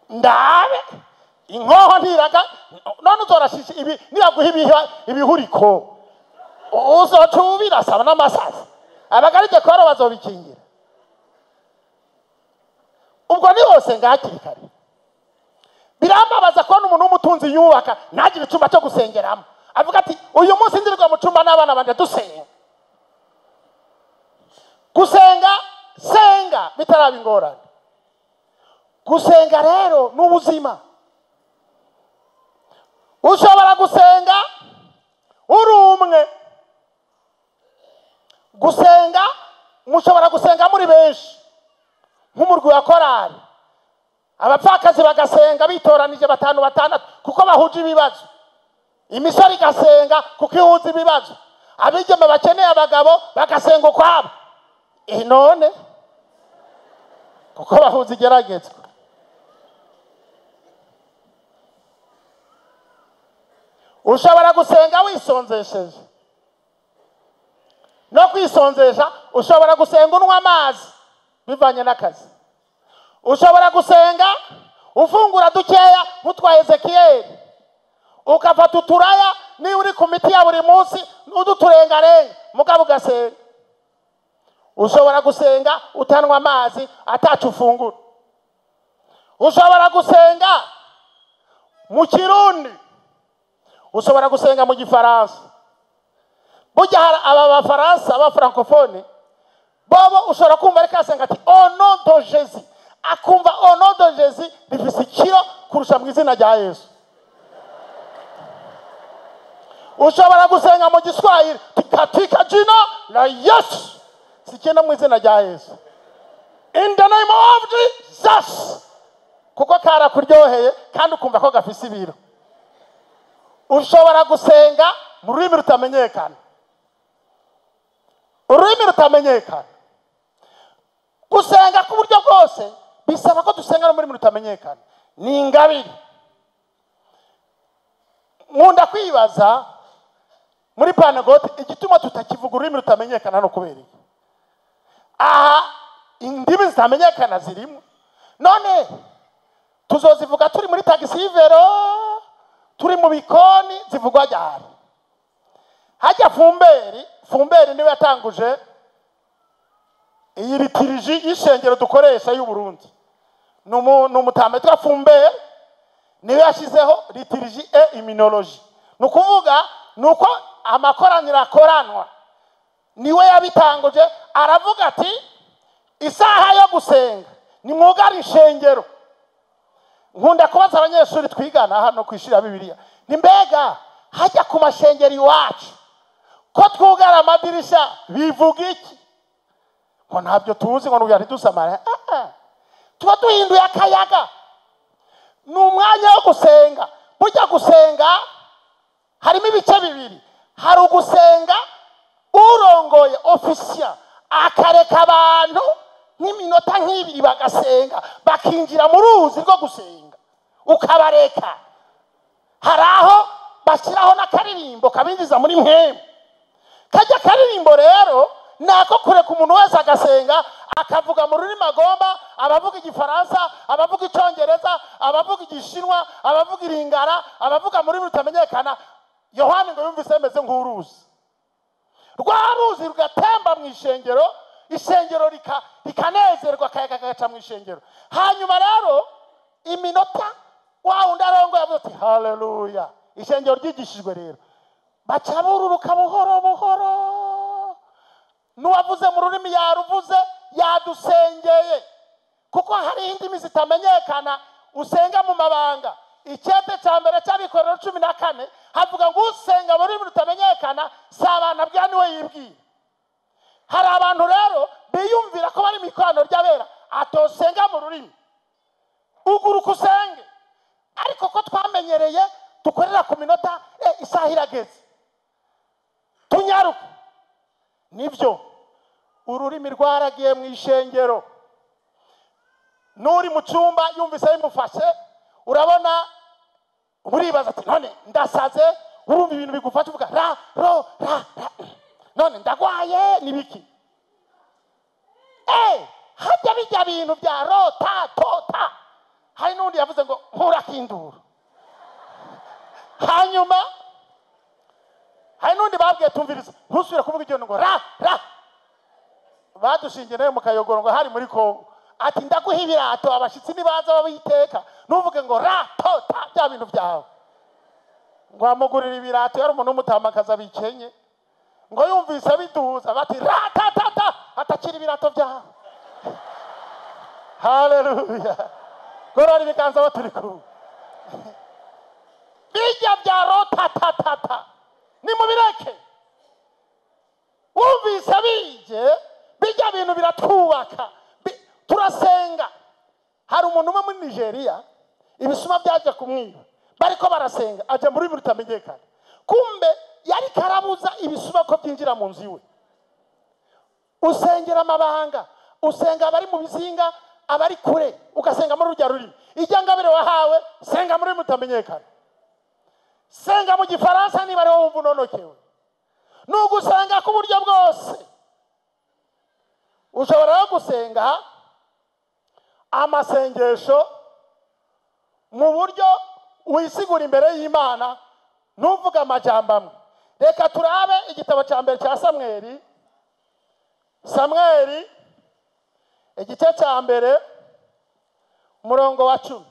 Ndabe inkoho ntiraga none uzorashisha ibi nibaguha ibihuriko uzocubira saba n'amasazi abagarije koro bazobikingira. Ubwo ni hose ngakiri kare. Birambabaza kubona umuntu w'umutunzi yubaka ntagire icyumba cyo gusengeramo. Avuga ati uyu munsi ndirirwa mu cyumba n'abana banje dusenga. Gusenga senga bitaraba ingorane. Gusenga rero n'ubuzima. Ushobora gusenga uri umwe. Gusenga mushobora gusenga muri benshi nk'umurwi wa korali. Abapfakazi bagasenga bitoranije 5-6 kuko bahuje ibibazo. Imisori gasenga kuko ihuza ibibazo. Abigeme bakeneye abagabo bagasenga ukwabo. None kuko bahuza igeragezwa. Ushobora gusenga wisonzesheje. No kwisonzesha ushobora gusenga unywa amazi bivanye n'akazi. Ushobora gusenga ufungura dukeya nk'utwa Ezekiyeli ukafata uturaya ni uri ku miti ya buri munsi n'uduturengarenga mugabo ugasenga. Ushobora gusenga utanwa amazi atacu ufungura. Ushobora gusenga mu Kirundi. Ushobora gusenga mu Gifaransa. Burya aba Bafaransa aba francophone bobo ushobora kumva ariko asenga ati au nom de Jésus. Akumva au nom de Jésus bifise ikiro kurusha mu izina rya Yesu. Ushobora gusenga mu Giswahili katika jina la Yesu. Sikena mu izina rya Yesu. In the name of Jesus. Kuko kara kuryoheye kandi ukumva ko gafise ibiro. Ushobora gusenga mu rurimi rutamenyekana. Ururimi rutamenyekana. Gusenga ku buryo bwose bisaba ko dusenga no muri rutamenyekana. Ni ingabire. Nkunda kwibaza muri Panagote igituma tutakivuga ururimi rutamenyekana no kubera iki. Indimi zitamenyekana zirimo. None tuzozivuga turi muri taxi vero, turi mu bikoni zivugwa ryari. Hajya Fumberi niwe yatanguje iyi liturgie y'ishengero dukoresha y'u Burundi. N'umutametwa Fumberi niwe yashizeho liturgie et immunologie. Nukuvuga nuko amakoranira akoranwa. Niwe yabitanguje aravuga ati isaha yo gusenga ni mwugara ishengero. Nkunda kubaza abanyeshuri twigana hano kwishira Bibiliya. Ni mbega hajya ku mashengero iwacu ko twugara amadirisha bivuga iki? Ko ntabyo tuzi ngo n'ubya ntidusamara. Tuba duhinduye akayaga. N'umwanya wo gusenga. Burya gusenga harimo ibice bibiri. Hari ugusenga urongoye official akareka abantu nk'iminota nk'ibiri bagasenga bakinjira mu ruzi rwo gusenga ukabareka. Haraho bashyiraho n'akaririmbo kabinjiza muri mpemu. Kajya karirimbo rero nako kureka umuntu wese agasenga akavuga mu rurimi agomba, abavuga Igifaransa, abavuga Icyongereza, abavuga Igishinwa, abavuga Iringara, abavuga muri rutamenyekana. Yohani ngo yumvise meze nk'uruzi. Rwa ruzi rugatemba mu ishengero, ishengero rikanezerwa akayaga kagaca mu ishengero. Hanyuma rero iminota wa undi arongo yavuze ati haleluya. Ishengero ryigishijwe rero baca bururuka buhoro buhoro. N'uwavuze mu rurimi yaruvuze yadusengeye kuko kuko hari indimi zitamenyekana usenga mu mabanga. Icyete cya mbere cy'Abikorera 14 havuga ngo usenga muri rutamenyekana si abana bwa niwe yibwira. Hari abantu rero biyumvira ko bari mu ikoraniro ry'abera atosenga mu rurimi. Uguruka usenge, ariko ko twamenyereye dukorera ku minota isaha irageze tunyaruka. Nibyo ururimi rwaragiye mu ishengero. Nuri mu cyumba yumvise bimufashe, urabona uribaza ati none ndasaze, urumva ibintu bigufasha uvuga ra ro ra none ndagwaye nibiki. Hajya bijya bintu bya rota tota. Hari n'undi yavuze ngo nkurakindura. Hanyuma hari n'undi babwiye tumviriza ntusubire kuvuga ibyo ngo ra ra. Badushingiye nayo mu Kayogoro ngo hari muri Kongo ati ndaguha ibirato abashitsi nibaza babiteka nuvuge ngo ra tota bya bintu byawe. Ngo amugurira ibirato yari umuntu w'umutamakaza bicenye ngo yumvise biduza bati ra ta ta ta atakira ibirato byawe. Haleluya. Gorora ibiganza baturi kumwe. Bijya bya rota ta ta ta ni mubireke. Wumvise bije bijya bintu biratwubaka. Turasenga. Hari umuntu umwe muri Nigeria ibisuma byaje kumwiba, bariko barasenga aje muri rutamenyekana. Kumbe yari karabuza ibisuma ko byinjira mu nzu iwe. Usengera amabanga, usenga bari mu bizinga, abari kure ugasenga muri rujya rurimi. Ijyangabire wahawe senga muri rutamenyekana. Senga mu Gifaransa niba ari wowe wumva unonokewe. Nugusanga ku buryo bwose. Ushobora gusenga amasengesho mu buryo wisigura imbere y'Imana, nuvuga amajambo amwe. Reka turabe igitabo cya mbere cya Samweli igice cya mbere umurongo wa 10.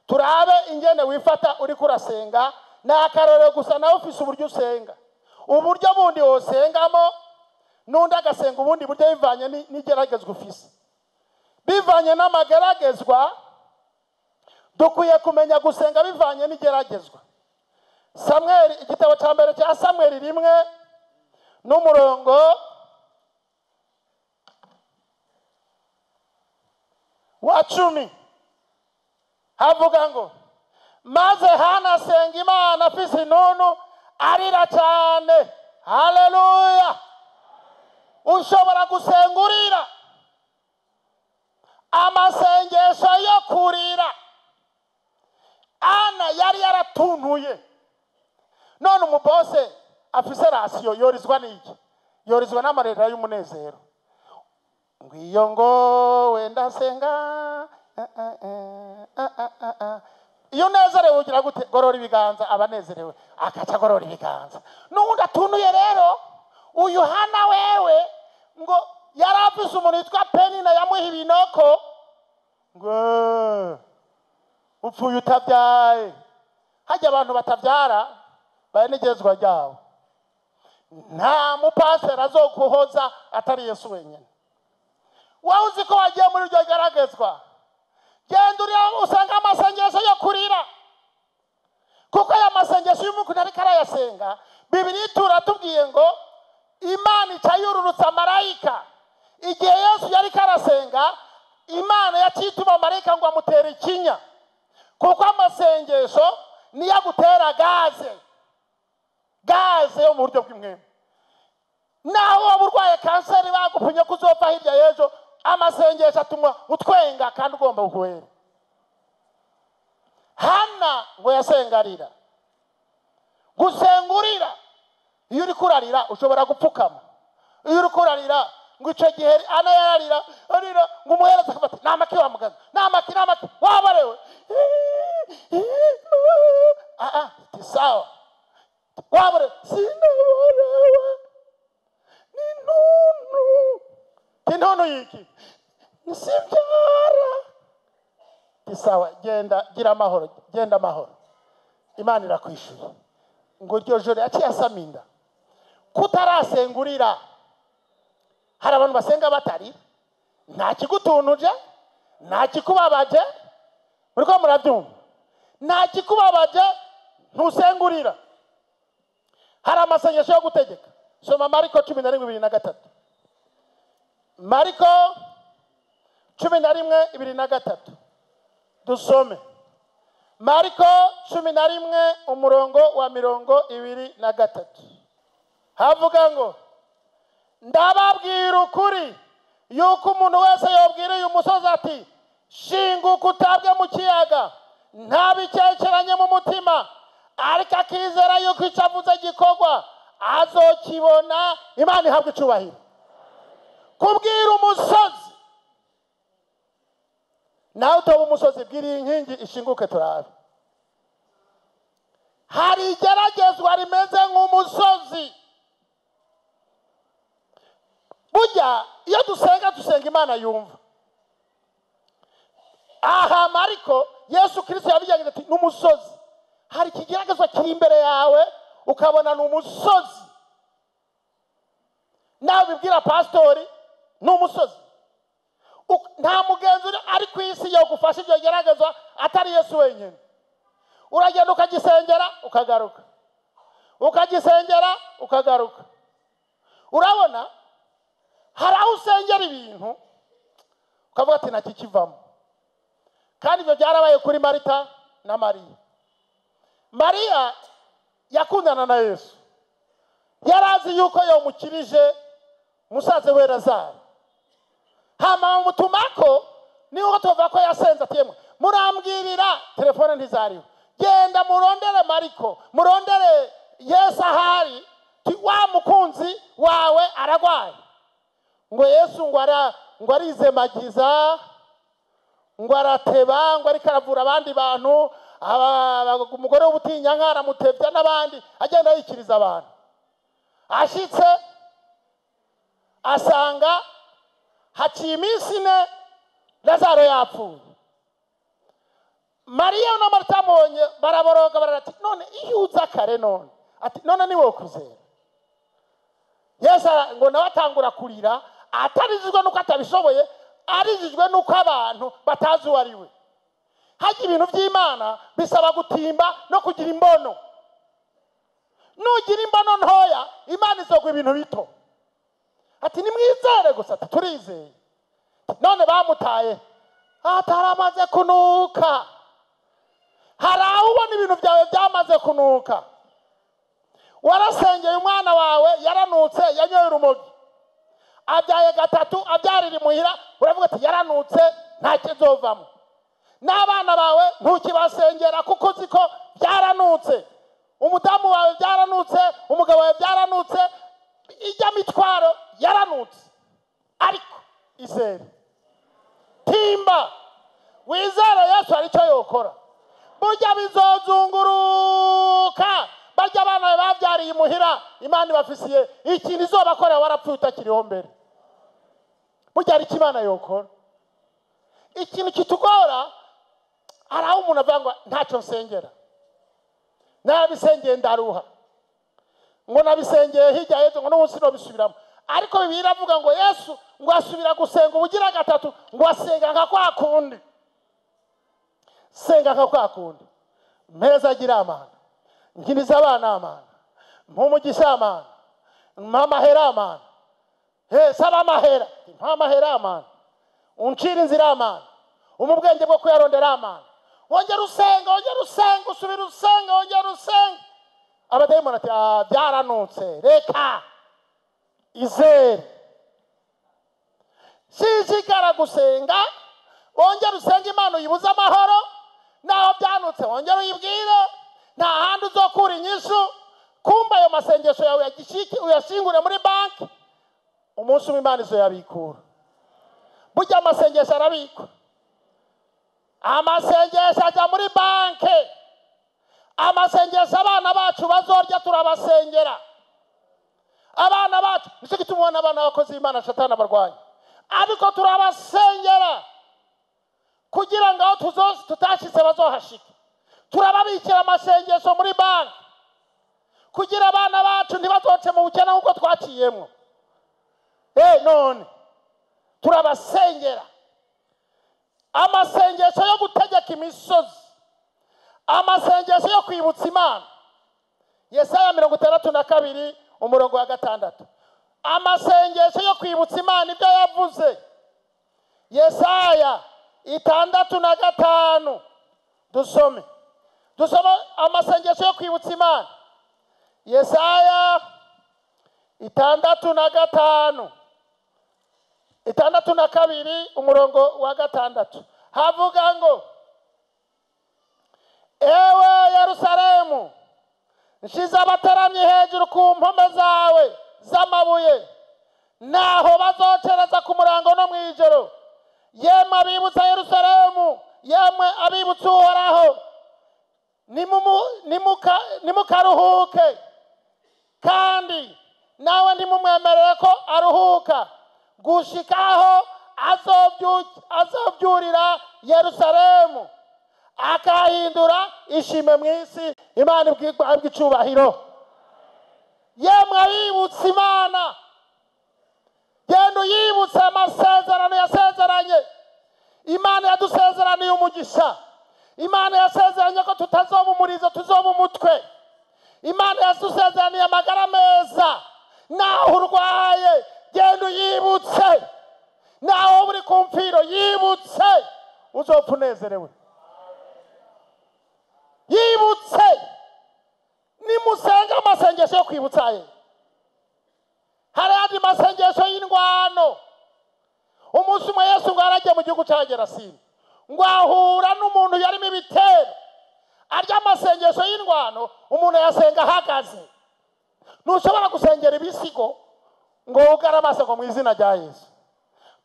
Turabe ingene wifata uri kurasenga, nakarore gusa nawe ufise uburyo usenga. Uburyo bundi wosengamo nundi agasenga ubundi buryo bivanye n'igeragezwa ufise. Bivanye n'amageragezwa dukwiye kumenya gusenga bivanye n'igeragezwa. Samweli igitabo cya mbere cya Samweli 1 n'umurongo wa 10 havuga ngo maze Hana asenga Imana afise inunu arira cyane. Haleluya. Ushobora gusengurira amasengesho yo kurira. Ana yari yaratuntuye, none umubose afise rasiyo yorizwa n'iki? Yorizwa n'amarira y'umunezero. Ngiyo ngo wenda senga iyo nezerewe ugira gute? Gorora ibiganza abanezerewe akaca gorora ibiganza. Nundi atuntuye rero uyu Hana wewe ngo yarafise umuntu yitwa Penina yamuha ibinoko ngo upfuye utabyaye. Hajya abantu batabyara bayenegezwa ryabo. Nta mupasera azokuhoza atari Yesu wenyine. Wawe uzi ko wagiye muri iryo geragezwa, genda uriya usanga amasengesho yo kurira. Kuko aya masengesho y'umuntu ariko arayasenga, Bibiliya turatubwiye ngo Imana icayururutsa marayika. Igihe Yesu yari karasenga, Imana yacituma marayika ngo amutere ikinya. Kuko amasengesho niyo gutera gaze yo mu buryo bw'imwemwe. Naho waba urwaye kanseri bagupimye kuzopfa hirya y'ejo, amasengesho atuma utwenga kandi ugomba guhwera. Hana ngo yasengarira. Gusengurira iyo uri kurarira ushobora gupfukama. Iyo uri kurarira ngo icyo gihe Ana yararira arira ngo umuhereza akafata namaki wa muganga namaki wabarewe tisawa wabare sinaborewe n'intuntu yiki nisibyara tisawa genda gira amahoro genda amahoro Imana irakwishyuye. Ngo iryo joro yaciye asaminda kutarasengurira. Hari abantu basenga batari nta kigutunuje nta kikubabaje, muriko murabyumva, nta kikubabaje ntusengurira. Hari amasengesho yo gutegeka. Soma Mariko 11:23. Mariko 11:23. Dusome Mariko 11:23. Havuga ngo ndababwira ukuri yuko umuntu wese yobwira uyu musozi ati shinguka utabwe mu kiyaga, ntabikekeranye mu mutima, ariko akizera yuko icyo avuze gikorwa azokibona. Imana ihabwa icubahiro. Kubwira umusozi, nawe utoba umusozi, bwira iyi nkingi ishinguke turabe. Hari igeragezwa rimeze nk'umusozi. Burya iyo dusenga Imana yumva. Aha Mariko Yesu Kristo yabigenje ati n'umusozi. Hari ikigeragezwa kiri imbere yawe ukabona n'umusozi. Nawe bibwira pastori n'umusozi. Nta mugenzi ari ku isi yo gufasha ibyo geragezwa atari Yesu wenyine. Uragenda ukagisengera ukagaruka, ukagisengera ukagaruka. Urabona hari aho usengera ibintu ukavuga ati ntakikivamo. Kandi ibyo byarabaye kuri Marita na Mariya. Mariya yakundana na Yesu, yarazi yuko yomukirije musaze we Lazaro. Hama mutumako niho tuvuga ko yasenze atiyemo, murambwirira telefone ntizariho, genda murondere Mariko, murondere Yesu ahari, wa mukunzi wawe aragwaye. Ngo Yesu ngo arizemagiza, ngo arateba, ngo ariko aravura abandi bantu, umugore w'ubutinya aramutevya n'abandi, agenda yikiriza abantu. Ashitse asanga haciye iminsi 4 Lazaro yapfuye. Mariya na Marita bonye baraboroga barati none iyuza kare none, ati none niwe kuzera. Yesu ngo nawe atangura kurira, atarizijwe nuko atabishoboye, arizijwe nuko abantu batazi uwo ari we. Haje ibintu by'Imana bisaba gutimba no kugira imbono. Nugira imbono ntoya, Imana izogwa ibintu bito. Ati nimwizere gusa, ati turizeye. None bamutaye ataramaze kunuka. Hari aho ubona ibintu byawe byamaze kunuka. Warasengeye umwana wawe yaranutse, yanyoye urumogi, abyaye gatatu, abyarira imuhira, uravuga ati yaranutse nta kizovamo. N'abana bawe ntukibasengera kuko uziko byaranutse. Umudamu wawe byaranutse, umugabo wawe byaranutse, ijya mitwaro yaranutse. Ariko izere, timba, wizere Yesu aricyo yokora. Burya bizozunguruka. Barya abana babyariye imuhira, Imana ibafisiye ikintu izobakorera warapfuye utakiriho mbere. Burya ari Imana yokora. Ikintu kitugora, hari aho umuntu avuga ngo ntacyo nsengera, nabisengeye ndaruha, ngo nabisengeye hirya y'ejo ngo n'umunsi no bisubiramo. Ariko Bibiliya avuga ngo Yesu ngo asubira gusenga ubugira gatatu, ngo asenga nka kwa kundi. Senga nka kwa kundi. Meza agira Amana, nkiniza abana Amana, mpumugisha Amana, mpamahera Amana, saba amahera, mpamahera Amana, uncira inzira Amana, umubwenge bwo kuyarondera Amana. Wongera usenga, usubira usenga, wongera usenga. Abadayimoni ati byaranutse, reka izere. Shishikara gusenga, wongera usenga Imana uyibuze amahoro. Naho byanutse wongera uyibwire, nta handi uzokura inyishu. Kumba ayo masengesho yawe yagishike uyashingure muri banki, umunsi w'Imana izoyabikura. Burya amasengesho arabikwa. Amasengesho ajya muri banki. Amasengesho abana bacu bazorya turabasengera. Abana bacu nicyo gituma ubona abana bakoze Imana Satani abarwanya, ariko turabasengera kugira ngo aho tutashitse bazohashike. Turababikira amasengesho muri banki kugira abana bacu ntibazoce mu bukene nk'uko twaciyemo. None turabasengera. amasengesho yo gutegeka imisozi, amasengesho yo kwibutsa Imana. Yesaya 62 umurongo wa 6. Amasengesho yo kwibutsa Imana ibyo yavuze. Yesaya 65. Dusome amasengesho yo kwibutsa Imana. Yesaya 65. 62 umurongo wa 6 havuga ngo, ewe Yerusalemu, nshize abataramye hejuru ku mpome zawe z'amabuye, naho bazocereza ku murango no mwijoro. Yemwe abibutsa Yerusalemu, yemwe abibutsa Uhoraho, nimukaruhuke, kandi nawe ntimumwemerere ko aruhuka, gushikaho azobyurira Yerusalemu, akahindura ishime mu isi. Imana ibwirwa icubahiro. Yemwe abibutsa Imana, genda uyibutse amasezerano yasezeranye. Imana yadusezeraniye umugisha. Imana yasezeranye ko tutazoba umurizo, tuzoba umutwe. Imana yadusezeraniye amagara meza. Naho urwaye, genda uyibutse. Naho uri ku mfiro, yibutse, uzopfa unezerewe. Yibutse. Nimusenga amasengesho yo kwibutsa ye. Hari andi masengesho y'indwano. Umunsi umwe Yesu ngo aragiye mu gihugu cya Gerasini, ngo ahura n'umuntu yarimo ibitero. Arya amasengesho y'indwano umuntu yasenga ahagaze. Ntushobora gusengera ibisigo ngo ugara amaso ngo mu izina rya Yesu.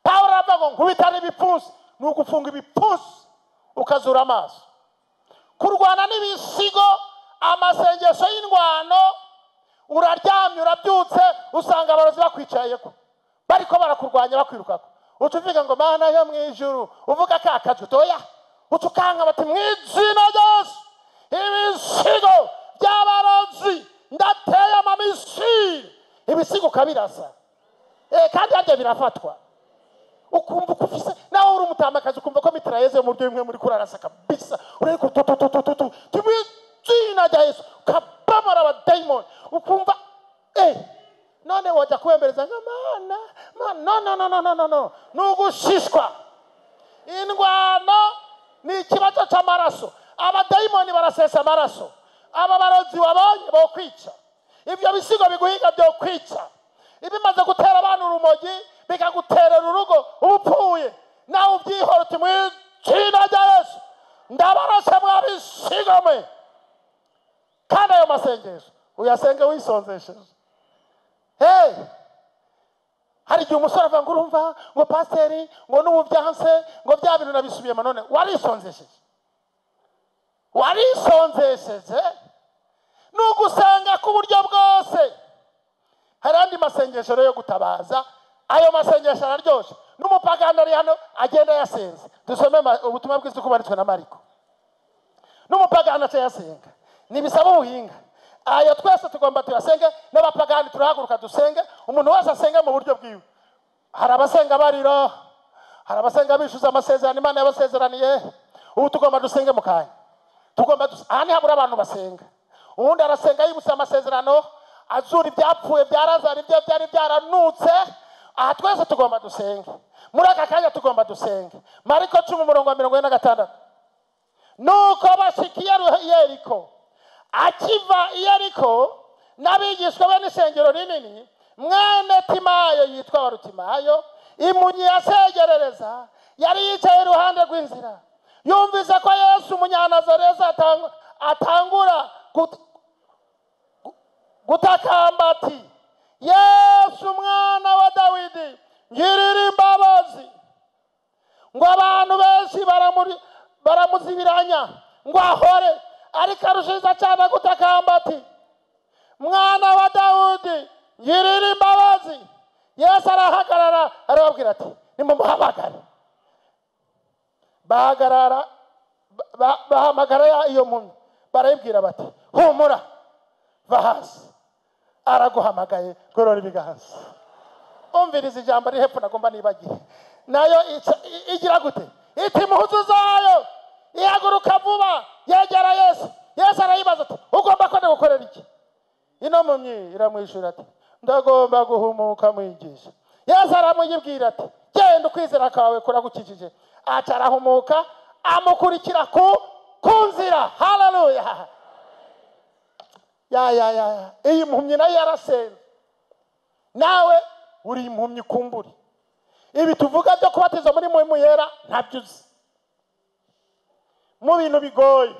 Pawulo aravuga ngo nkubitane ibipfunsi, ni ugufunga ibipfunsi ukazura amaso. Kurwana n'ibisigo, amasengesho y'indwano, uraryamye urabyutse usanga abarozi bakwicayeko bariko barakurwanya bakwirukako. Utuvuga ngo Mana yo mu ijuru, uvuga kakajwe toya, utukanga bati mu izina rya Yesu ibisigo by'abarozi ndateye amamisiri. Ibisigo kabirasa kandi harya birafatwa. Ukumva kufise nawe uri umutamakazi, ukumva ko mitraillez mu buryo bimwe muri kurarasa kabisa. Ureko tibizina rya Yesu kabamara abadayimoni. Ukumva none wajya kwembereza ngo Mana no nugushishwa. Indwano ni ikibazo cy'amaraso. Abadayimoni barasesa amaraso. Aba barozi wabonye bo kwica. Ibyo bisigo biguhiga byo kwica. Ibimaze gutera abantu urumogi, bikaguterera urugo, ubupfuye. Nawe ubyihora uti mu izina rya Yesu ndabarasa mwabisigo mwe. Kandi ayo masengesho uyasenge wisonzesheje. Hari igihe umusore avuga ngo urumva ngo pasiteri ngo n'ubu byanse ngo bya bintu nabisubiyemo. None warisonzesheje n'ugusenga ku buryo bwose. Hari andi masengesho yo gutabaza. Ayo masengesho araryoshe. N'umupagani ari hano agenda yasenze. Dusome ubutumwa bwiza kubanditswe na Mariko. N'umupagani acayasenga. Nibisaba ubuhinga. Ayo twese tugomba tuyasenge, n'abapagani turahaguruka dusenge. Umuntu wese asenga mu buryo bwiwe. Hari abasenga bariro, hari abasenga bishuza amasezerano Imana yabasezeraniye. Ubu tugomba dusenge mu kanya. Ahani habura abantu basenga. Ubundi arasenga yibutsa amasezerano, azura ibyapfuye byarazana ibyo byari byaranutse. Aha twese tugomba dusenge. Muri aka kanya tugomba dusenge. Mariko 10:46. Nuko bashikiye Yeriko. Akiva Yeriko n'abigishwa be n'isengero rinini, mwene Timayo yitwa Barutimayo, imunyi yasegerereza, yari yicaye iruhande rw'inzira. Yumvise ko Yesu umunyanazareza atangura gutakamba ati, Yesu mwana wa Dawidi, ngirira imbabazi. Ngo abantu benshi baramuzibiranya ngo ahore, ariko arushiza cyane gutakamba ati, mwana wa Dawidi, ngirira imbabazi. Yesu arahagarara arababwira ati, nimumuhamagare. Bahamagara iyo mpumyi, barayibwira bati, humura, va hasi, araguhamagaye, gorora ibiganza. Umviriza ijambo riri hepfo nagomba nibagiye. Nayo igira gute? iti impuzu zayo, ihaguruka vuba yegera Yesu. Yesu arayibaza ati ugomba ko gukorera iki? Ino mpumyi iramwishura ati ndagomba guhumuka mwigisha. Yesu aramuyibwira ati genda ukwizera kwawe kuragukijije. Aca arahumuka amukurikira ku nzira. Haleluya. Ya iyi mpumyi nayo yarasenze. Nawe uri impumyi kumburi. Ibi tuvuga byo kubatiza muri mpwemu yera ntabyo uzi. Mu bintu bigoye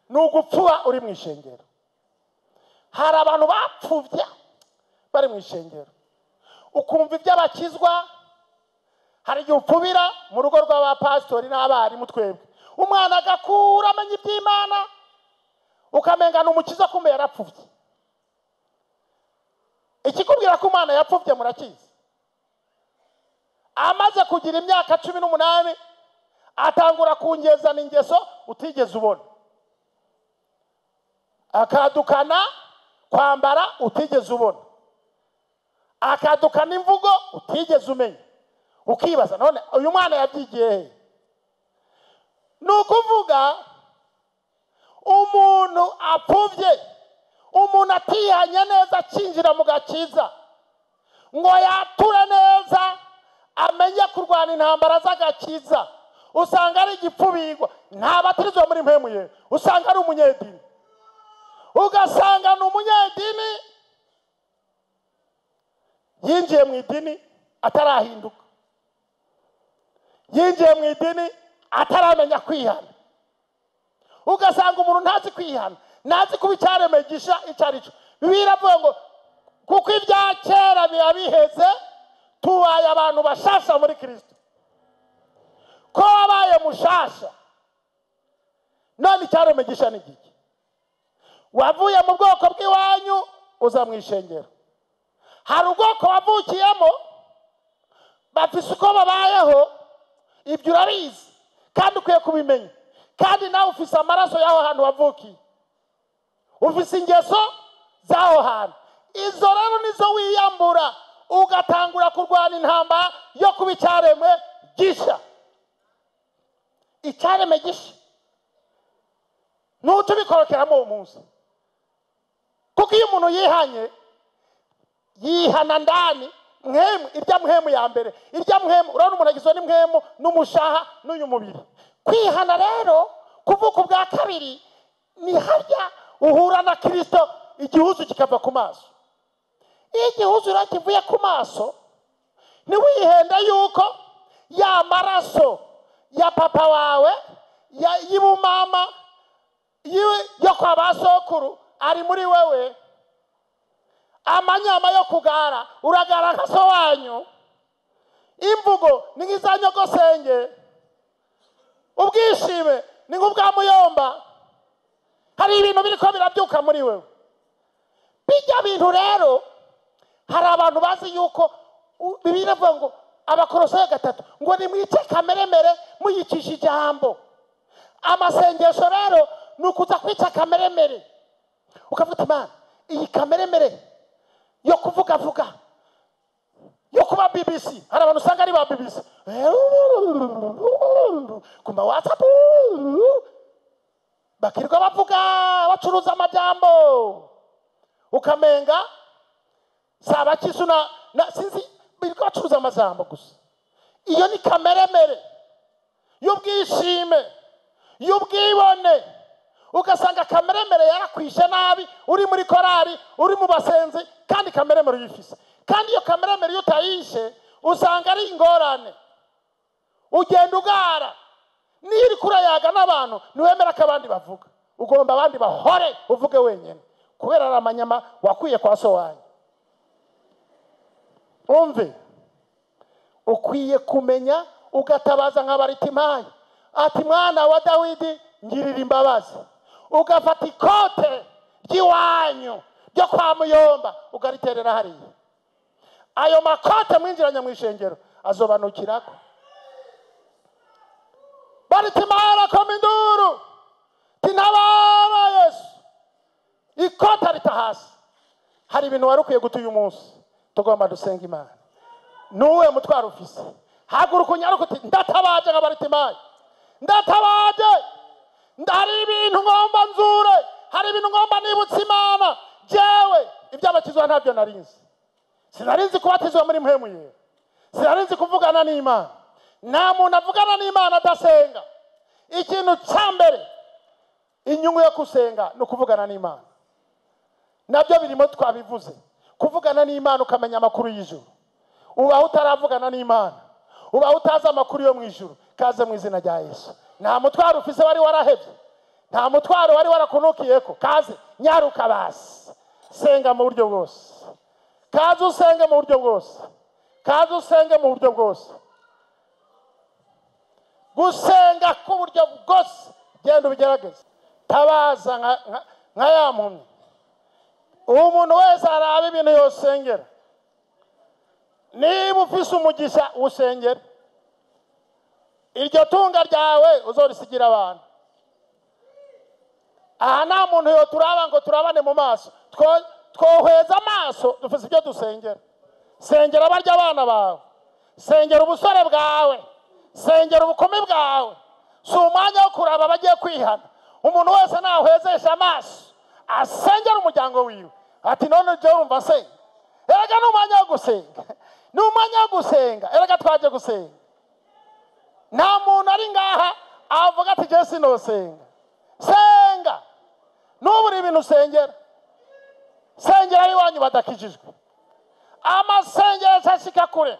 nugupfuba uri mu ishengero. Hari abantu bapfuvya bari mu ishengero, ukumva iby'abakizwa. Hari igihe upfubira mu rugo rw'abapasitori n'abarimu twebwe, umwana agakura amenya iby'Imana ukamengana umukiza kumbe yarapfuvye. Ikikubwira ko umwana yapfuvye murakizi. Amaze kugira imyaka 18 atangura kungezana ingeso utigeze ubona, akadukana kwambara utigeze ubona, akadukana imvugo utigeze umenya. Ukibaza none uyu mwana yabyigiye he? Nukuvuga umuntu apfuvye, umuntu atihanye neza cinjira mu gakiza ngo yature neza amenye kurwana intambara z'agakiza, usanga ari igipfubirwa. Nta batirizwa muri mpwemu ye, usanga ari umunyedini. Ugasanga ni umunyedini yinjiye mu idini atarahinduka, yinjiye mu idini ataramenya kwihana. Ugasanga umuntu ntazi kwihana, ntazi kuba icyaremegisha icarico. Biravuga ngo kuko ibya kera biba biheze, tubaye abantu bashasha muri Kristo. Ko wabaye mushasha none icyaremegisha ni giki? Wavuye mu bwoko bw'iwanyu uza mu ishengero. Hari ubwoko wavukiyemo bafise uko babayeho, ibyo urabizi kandi ukwiye kubimenya. Kandi nawe ufise amaraso y'aho hantu wavukiye, ufise ingeso z'aho hantu. Izo rero nizo wiyambura ugatangura kurwana intambara yo kuba icyaremwe gisha. Icyaremwe gisha n'utubikorokeramo uwo munsi. Kuko iyo umuntu yihanye, yihana ndani mwemu, irya mwemu ya mbere, irya mwemu urabona umuntu agizwe n'imwemu n'umushaha n'uyu mubiri. Kwihana rero kuvuka ubwa kabiri ni harya uhura na Kristo igihuzu kikava ku maso. Iyo igihuzu rero kivuye ku maso, ntiwihenda yuko ya maraso ya papa wawe y'ibumama yo kwa basokuru ari muri wewe. Amanyama yo kugara uragara nka so wanyu, imvugo ni nk'izanyogosenge, ubwishime ni nk'ubwa muyomba. Hari ibintu biriko birabyuka muri wewe. Bijya bintu rero hari abantu bazi yuko Bibiliya ivuga ngo Abakolosayi 3 ngo nimwice kameremere muyicisha ijambo. Amasengesho rero nukuza kwica kameremere. Ukavuga Imana, iyi kameremere yo kuvuga yo kuba BBC. Hari abantu usanga ari ba BBC kumba WhatsApp bakirwa bavuga bacuruza amajambo, ukamenga saba kisuna na sinzi biriko bacuruza amajambo gusa. Iyo ni kameremere y'ubwishime, y'ubwibone. Ugasanga kameremere yarakwishe nabi, uri muri korari, uri mu basenzi, kandi kameremere uyifise. Kandi iyo kameremere iyo utayishe usanga ari ingorane. Ugenda ugara, niyo uri kurayaga n'abantu niwemera ko abandi bavuga, ugomba abandi bahore uvuge wenyine, kubera ari amanyama wakwiye kwa so wanyu. Umve, ukwiye kumenya ugatabaza nk'abaritimayi ati mwana wa Dawidi ngirira imbabazi. Ugafata ikote ry'iwanyu ryo kwa muyomba ugariterera hariya. Ayo makote mwinjiranya mu ishengero azobanukirako. Baritimara kominduru tinabara Yesu. Ikota ritahasi. Hari ibintu warukwiye guta uyu munsi. Tugomba dusenga Imana. Nuwe mutwaro ufise. haguruka unyaruka uti ndatabaje nka Baritimayi, ndatabaje, hari ibintu ngomba nzure, hari ibintu ngomba nibutsa Imana. Jewe iby'abakizwa ntabyo narinzi, sinarinzi kubatizwa muri mpemu yera, sinarinzi kuvugana n'Imana. Nta muntu avugana n'Imana adasenga. Ikintu cya mbere, inyungu yo gusenga no kuvugana n'Imana. Nabyo birimo twabivuze, kuvugana n'Imana ukamenya amakuru y'ijuru. Ubaho utaravugana n'Imana, ubaho utazi amakuru yo mu ijuru, kaze mu izina rya Yesu. Nta mutwaro ufise wari warahebye, nta mutwaro wari warakunukiyeko, kaze nyaruka basi, senga mu buryo bwose, kaze usenge mu buryo bwose, kaze usenge mu buryo bwose. Gusenga ku buryo bwose genda ubigerageze. Tabaza nka ya mpumyi. Umuntu wese araba ibintu yosengera. Niba ufise umugisha usengera, iryo tunga ryawe uzorisigira abantu. Aha nta muntu yo turaba ngo turabane mu maso, twohweza amaso dufise ibyo dusengera. Sengera barya abana bawe, sengera ubusore bwawe, sengera ubukumi bwawe. Si umwanya wo kuraba bagiye kwihana. Umuntu wese nahwezesha amaso asengera umuryango wiwe. Ati none je urumva senga, erega n'umwanya wo gusenga, n'umwanya wo gusenga, erega twaje gusenga. Nta muntu ari ngaha avuga ati je sinosenga. Senga n'uburi ibintu usengera, sengera iwanyu badakijijwe. Amasengesho ashika kure.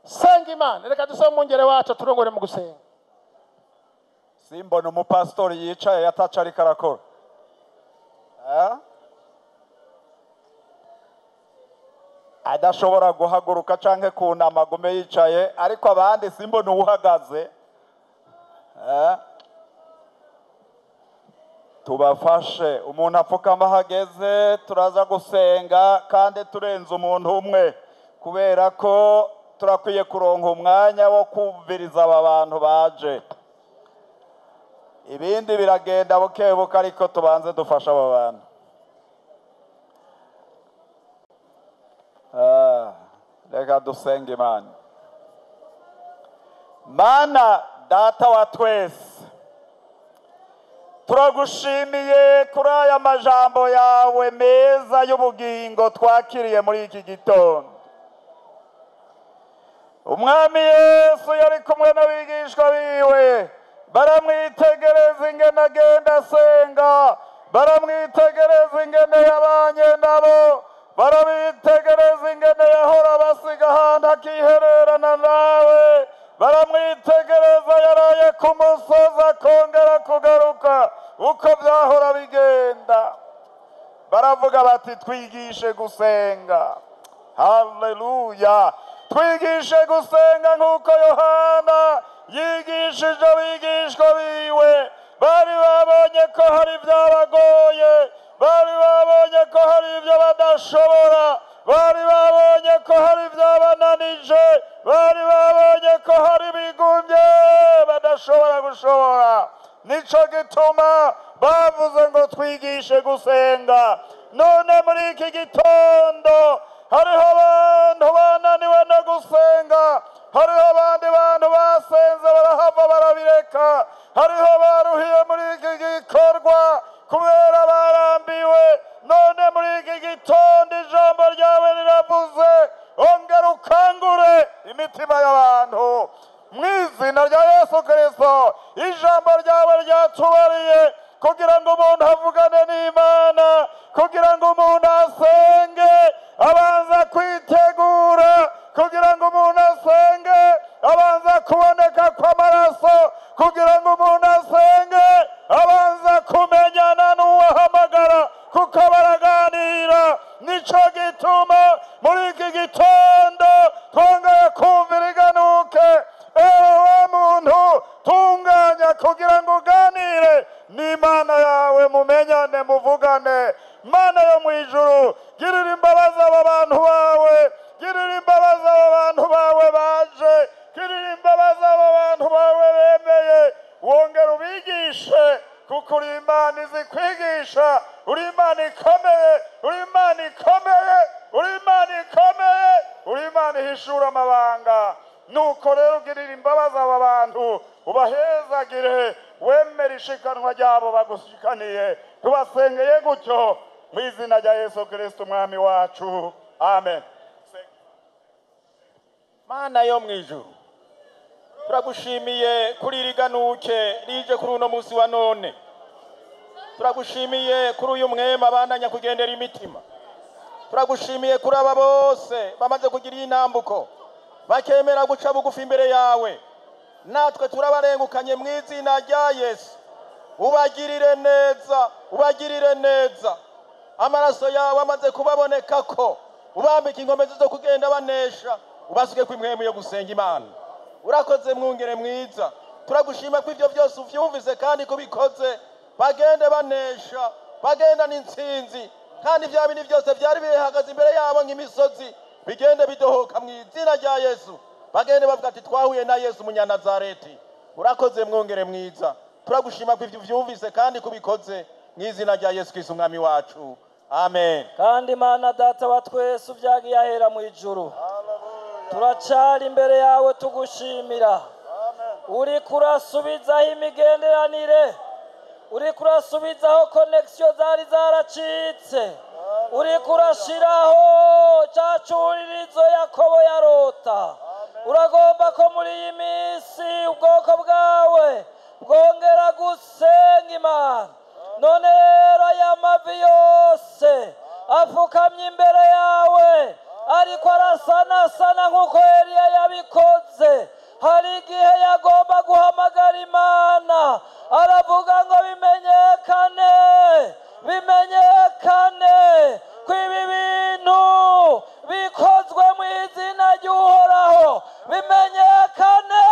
Senga Imana. Reka dusome umwungere wacu turongore mu gusenga. Simbona umupastori yicaye yataca ariko arakora. Adashobora guhaguruka canke kunama gume yicaye, ariko abandi simbona uhagaze. Tubafashe umuntu apfukama hageze, turaza gusenga kandi turenze umuntu umwe, kubera ko turakwiye kuronka umwanya wo kumviriza aba bantu baje. Ibindi biragenda bukebuka, ariko tubanze dufasha aba bantu. Reka dusenge Imana. Mana data wa twese, turagushimiye kuri aya majambo yawe meza y'ubugingo twakiriye muri iki gitondo. Umwami Yesu yari kumwe n'abigishwa biwe, baramwitegereza ingene agenda asenga, baramwitegereza ingene yabanye nabo, baramwitegereza ingene yahora basiga ahantu akihererana nawe, baramwitegereza yaraye ku musozi akongera kugaruka uko byahora bigenda. Baravuga bati twigishe gusenga. Haleluya! Twigishe gusenga nk'uko Yohana yigishije abigishwa biwe. Bari babonye ko hari ibyabagoye, bari babonye ko hari ibyo badashobora, bari babonye ko hari ibyabananije, bari babonye ko hari ibigumbye badashobora gushobora. Nico gituma bavuze ngo twigishe gusenga. None muri iki gitondo hariho abantu bananiwe no gusenga, hariho abandi bantu basenze barahava barabireka, hariho baruhiye muri iki gikorwa kubera barambiwe. None muri iki gitondo ijambo ryawe riravuze, ongera ukangure imitima y'abantu mu izina rya Yesu Kristo. Ijambo ryawe ryatubariye kugira ngo umuntu avugane n'Imana, kugira ngo umuntu asenge abanza kwitegura, kugira ngo umuntu asenge abanza kuboneka kw'amaraso, kugira ngo umuntu asenge abanza kumenyana n'uwahamagara kuko baraganira. Nico gituma muri iki gitondo twongeye kumvira iganuke. Ewe muntu tunganya kugira ngo uganire n'Imana yawe, mumenyane muvugane. Mana yo mu ijuru, girira imbabazi aba bantu bawe, girira imbabazi aba bantu bawe baje, girira imbabazi aba bantu bawe bemeye. Wongera ubigishe kuko uri Imana izi kwigisha, uri Imana ikomeye, uri Imana ikomeye, uri Imana ikomeye, uri Imana ihishura amabanga. nuko rero ugirira imbabazi aba bantu ubahezagire wemera ishikanwa ryabo bagushikaniye tubasengeye gutyo mu izina rya Yesu Kristo umwami wacu amen. Mana yo mwijuru turagushimiye kuri riganuke rije kuri uno munsi wa none, turagushimiye kuri uyu mwema abandanya kugendera imitima, turagushimiye kuri aba bose bamaze kugira intambuko bakemera guca bugufi imbere yawe, natwe turabarengukanye mu izina rya Yesu. Ubagirire neza, ubagirire neza, amaraso yawe amaze kubaboneka ko ubambika inkomezi zo kugenda banesha, ubasuke kw'imwemu yo gusenga Imana. Urakoze mwungere mwiza, turagushima ko ivyo byose uvyumvise kandi kubikoze bagende banesha, bagenda n'intsinzi, kandi vya bintu byose byari bihagaze imbere yabo nk'imisozi bigende bidohoka mu izina rya Yesu, bagende bavuga ati twahuye na Yesu Munyanazareti. Urakoze mwungere mwiza, turagushima ko ivyo uvyumvise kandi kubikoze mu izina rya Yesu Kristo umwami wacu amen. Kandi Mana data wa twese uvyagiye ahera mu ijuru, turacari imbere yawe tugushimira. Uri kurasubizaho imigenderanire, uri kurasubizaho connection zari zaracitse, uri kurashiraho cacuririzo Yakobo yarota. Uragomba ko muri iyi minsi ubwoko bwawe bwongera gusenga Imana. None rero aya mavi yose afukamye imbere yawe ariko arasanasana nk'uko Eliya yabikoze, hari igihe yagomba guhamagara Imana aravuga ngo bimenyekane, bimenyekane ko ibi bintu bikozwe mu izina ry'Uhoraho, bimenyekane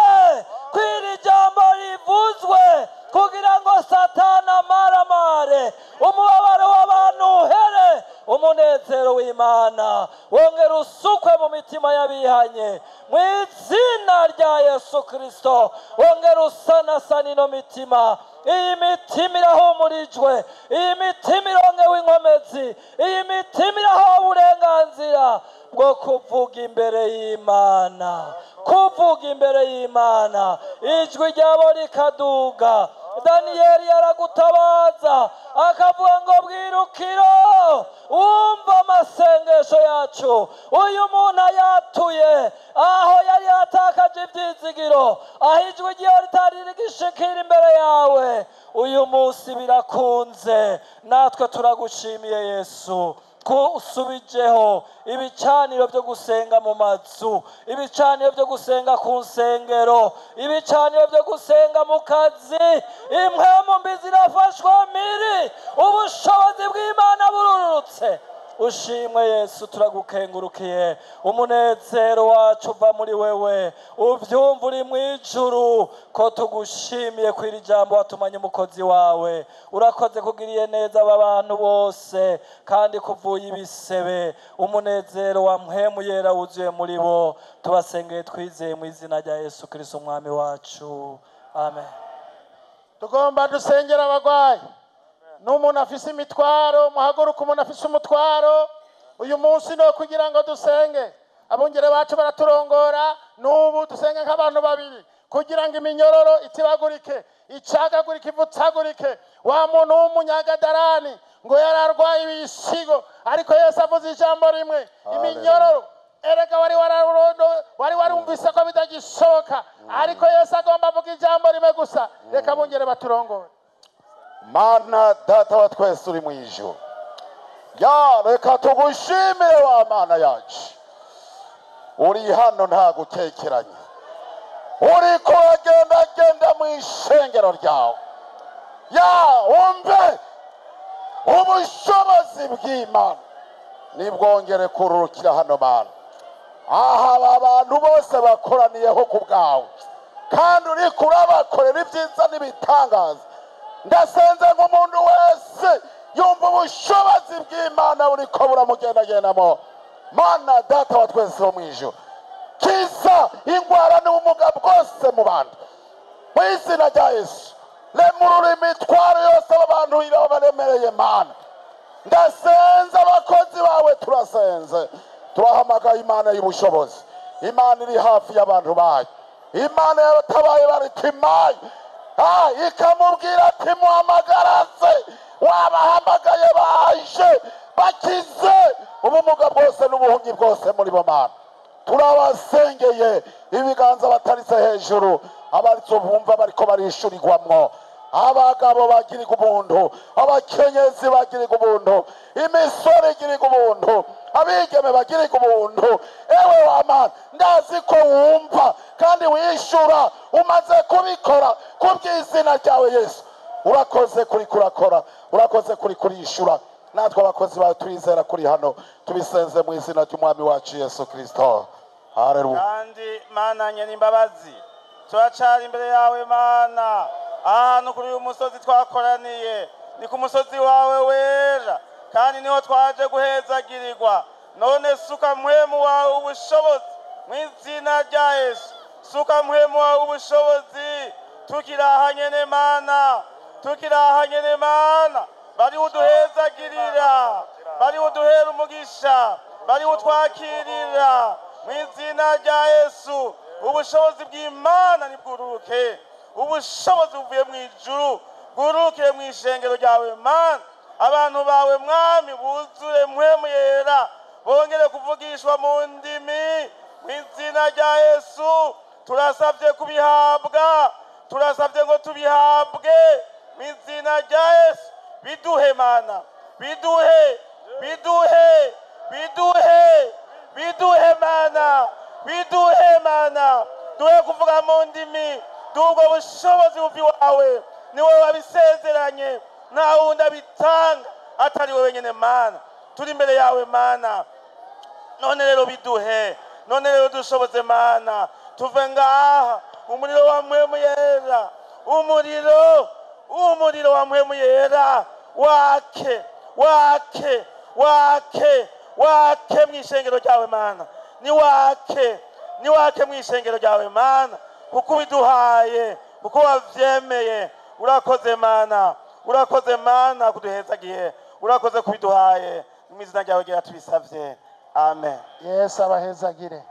ko iri jambo rivuzwe kugira ngo Satani amaramare, umubabaro w'abantu uhere, umunezero w'Imana wongera usukwe mu mitima y'abihanye mu izina rya Yesu Kristo. Wongera usanasana ino mitima, iyi mitima irahumurijwe, iyi mitima irongewe inkomezi, iyi mitima irahawe uburenganzira bwo kuvuga imbere y'Imana, kuvuga imbere y'Imana, ijwi ryabo rikaduga. Daniyeli yaragutabaza akavuga ngo bwirukiro umva amasengesho yacu. Uyu muntu yatuye aho yari yatakaje ibyizigiro, aho ijwi ryawe ritari rigishikira imbere yawe, uyu munsi birakunze. Natwe turagushimiye Yesu ko usubijeho ibicaniro byo gusenga mu mazu, ibicaniro byo gusenga ku nsengero, ibicaniro byo gusenga mu kazi. Impwemu mbi zirafashwa miri, ubushobozi bw'Imana bururutse. Ushimwe Yesu, turagukengurukiye. Umunezero wacu uva muri wewe, uvyumva uri mu ijuru ko tugushimiye ko iri jambo watumanye umukozi wawe. Urakoze kugiriye neza aba bantu bose kandi kuvuye ibisebe, umunezero wa mpwemu yera wuzuye muri bo. Tubasengeye twizeye mu izina rya Yesu Kristo umwami wacu amen. Tugomba dusengera abagwayi. N'umuntu afise imitwaro, muhaguruka umuntu afise umutwaro. Uyu munsi no kugira ngo dusenge, abungere bacu baraturongora, n'ubu dusenge nk'abantu babiri kugira ngo iminyororo itibagurike, icagagurike, ivutsagurike. Wa muntu w'umunyagadalani ngo yararwaye ibisigo, ariko Yesu avuze ijambo rimwe, iminyororo erega wari warumvise ko bidagishoboka, ariko Yesu agomba avuga ijambo rimwe gusa. Reka abungere baturongore. Mana data wa twese uri mu ijuru, ya reka tugushimire wa Mana yacu. Uri hano nta gukekeranya, uri kugendagenda mu ishengero ryawe, ya umve ubushobozi bw'Imana nibwongere kururukira hano Mana. Aha aba bantu bose bakoraniyeho ku bwawe, kandi uri kurabakorera ibyiza n'ibitangaza. Ndasenze nk'umuntu wese yumva ubushobozi bw'Imana buri ko buramugendagendamo. Mana data wa twese wo mu ijuru, kiza ingwara n'ubumuga bwose mu bantu mu izina rya Yesu. Lemurura imitwaro yose abantu irabaremereye Mana. Ndasenze abakozi bawe, turasenze turahamagaye Imana y'ubushobozi, imana iri hafi y'abantu bayo, imana yabatabaye bari Timayi ikamubwira ati muhamagaraze, wabahamagaye baje bakize ubumuga bwose n'ubuhumyi bwose muri bo mana. Turabasengeye ibiganza bataritse hejuru, abaritse bumva bariko barishurirwamwo, abagabo bagirirwa ubuntu, abakenyezi bagirirwa ubuntu, imisore igirirwa ubuntu, abigeme bagirirwa ubuntu. Ewe wa mana, ndazi ko wumva kandi wishura, umaze kubikora kubw'izina ryawe Yesu. Urakoze kuri kurakora, urakoze kuri kurishura. Natwe abakozi bawe turizera kuri hano, tubisenze mu izina ry'umwami wacu Yesu Kristo. Haleluya. Kandi mana nyene imbabazi, turacari imbere yawe mana, ahantu kuri uyu musozi twakoraniye ni ku musozi wawe wera, kandi niho twaje guhezagirirwa. None suka mpwemu wawe ubushobozi mu izina rya Yesu, suka mpwemu wawe ubushobozi. Tukiraha nyene mana, tukiraha nyene mana, bari uduhezagirira, bari uduhera umugisha, bari utwakirira mu izina rya Yesu. Ubushobozi bw'Imana nibwuruke, ubushobozi buvuye mu ijuru bwuruke mu ishengero ryawe mana. Abantu bawe mwami buzure mpwemu yera, bongere kuvugishwa mu ndimi mu izina rya Yesu. Turasabye kubihabwa, turasabye ngo tubihabwe mu izina rya Yesu. Biduhe mana, biduhe, biduhe, biduhe, biduhe mana, biduhe mana. Duhe kuvuga mu ndimi, duhe ubushobozi buvi wawe, ni wowe wabisezeranye, nta wundi abitanga atari wowe nyene mana. Turi imbere yawe mana, none rero biduhe, none rero dushoboze mana. Tuve ngaha, umuriro wa mpwemu yera, umuriro wa mpwemu yera wake, wake, wake, wake mu ishengero ryawe mana. Ni wake, ni wake mu ishengero ryawe mana, kuko ubiduhaye, kuko wavyemeye. Urakoze mana, urakoze mana kuduhezagiye, urakoze kubiduhaye. Mu izina ryawe tubisavye, amen. Yesu abahezagire.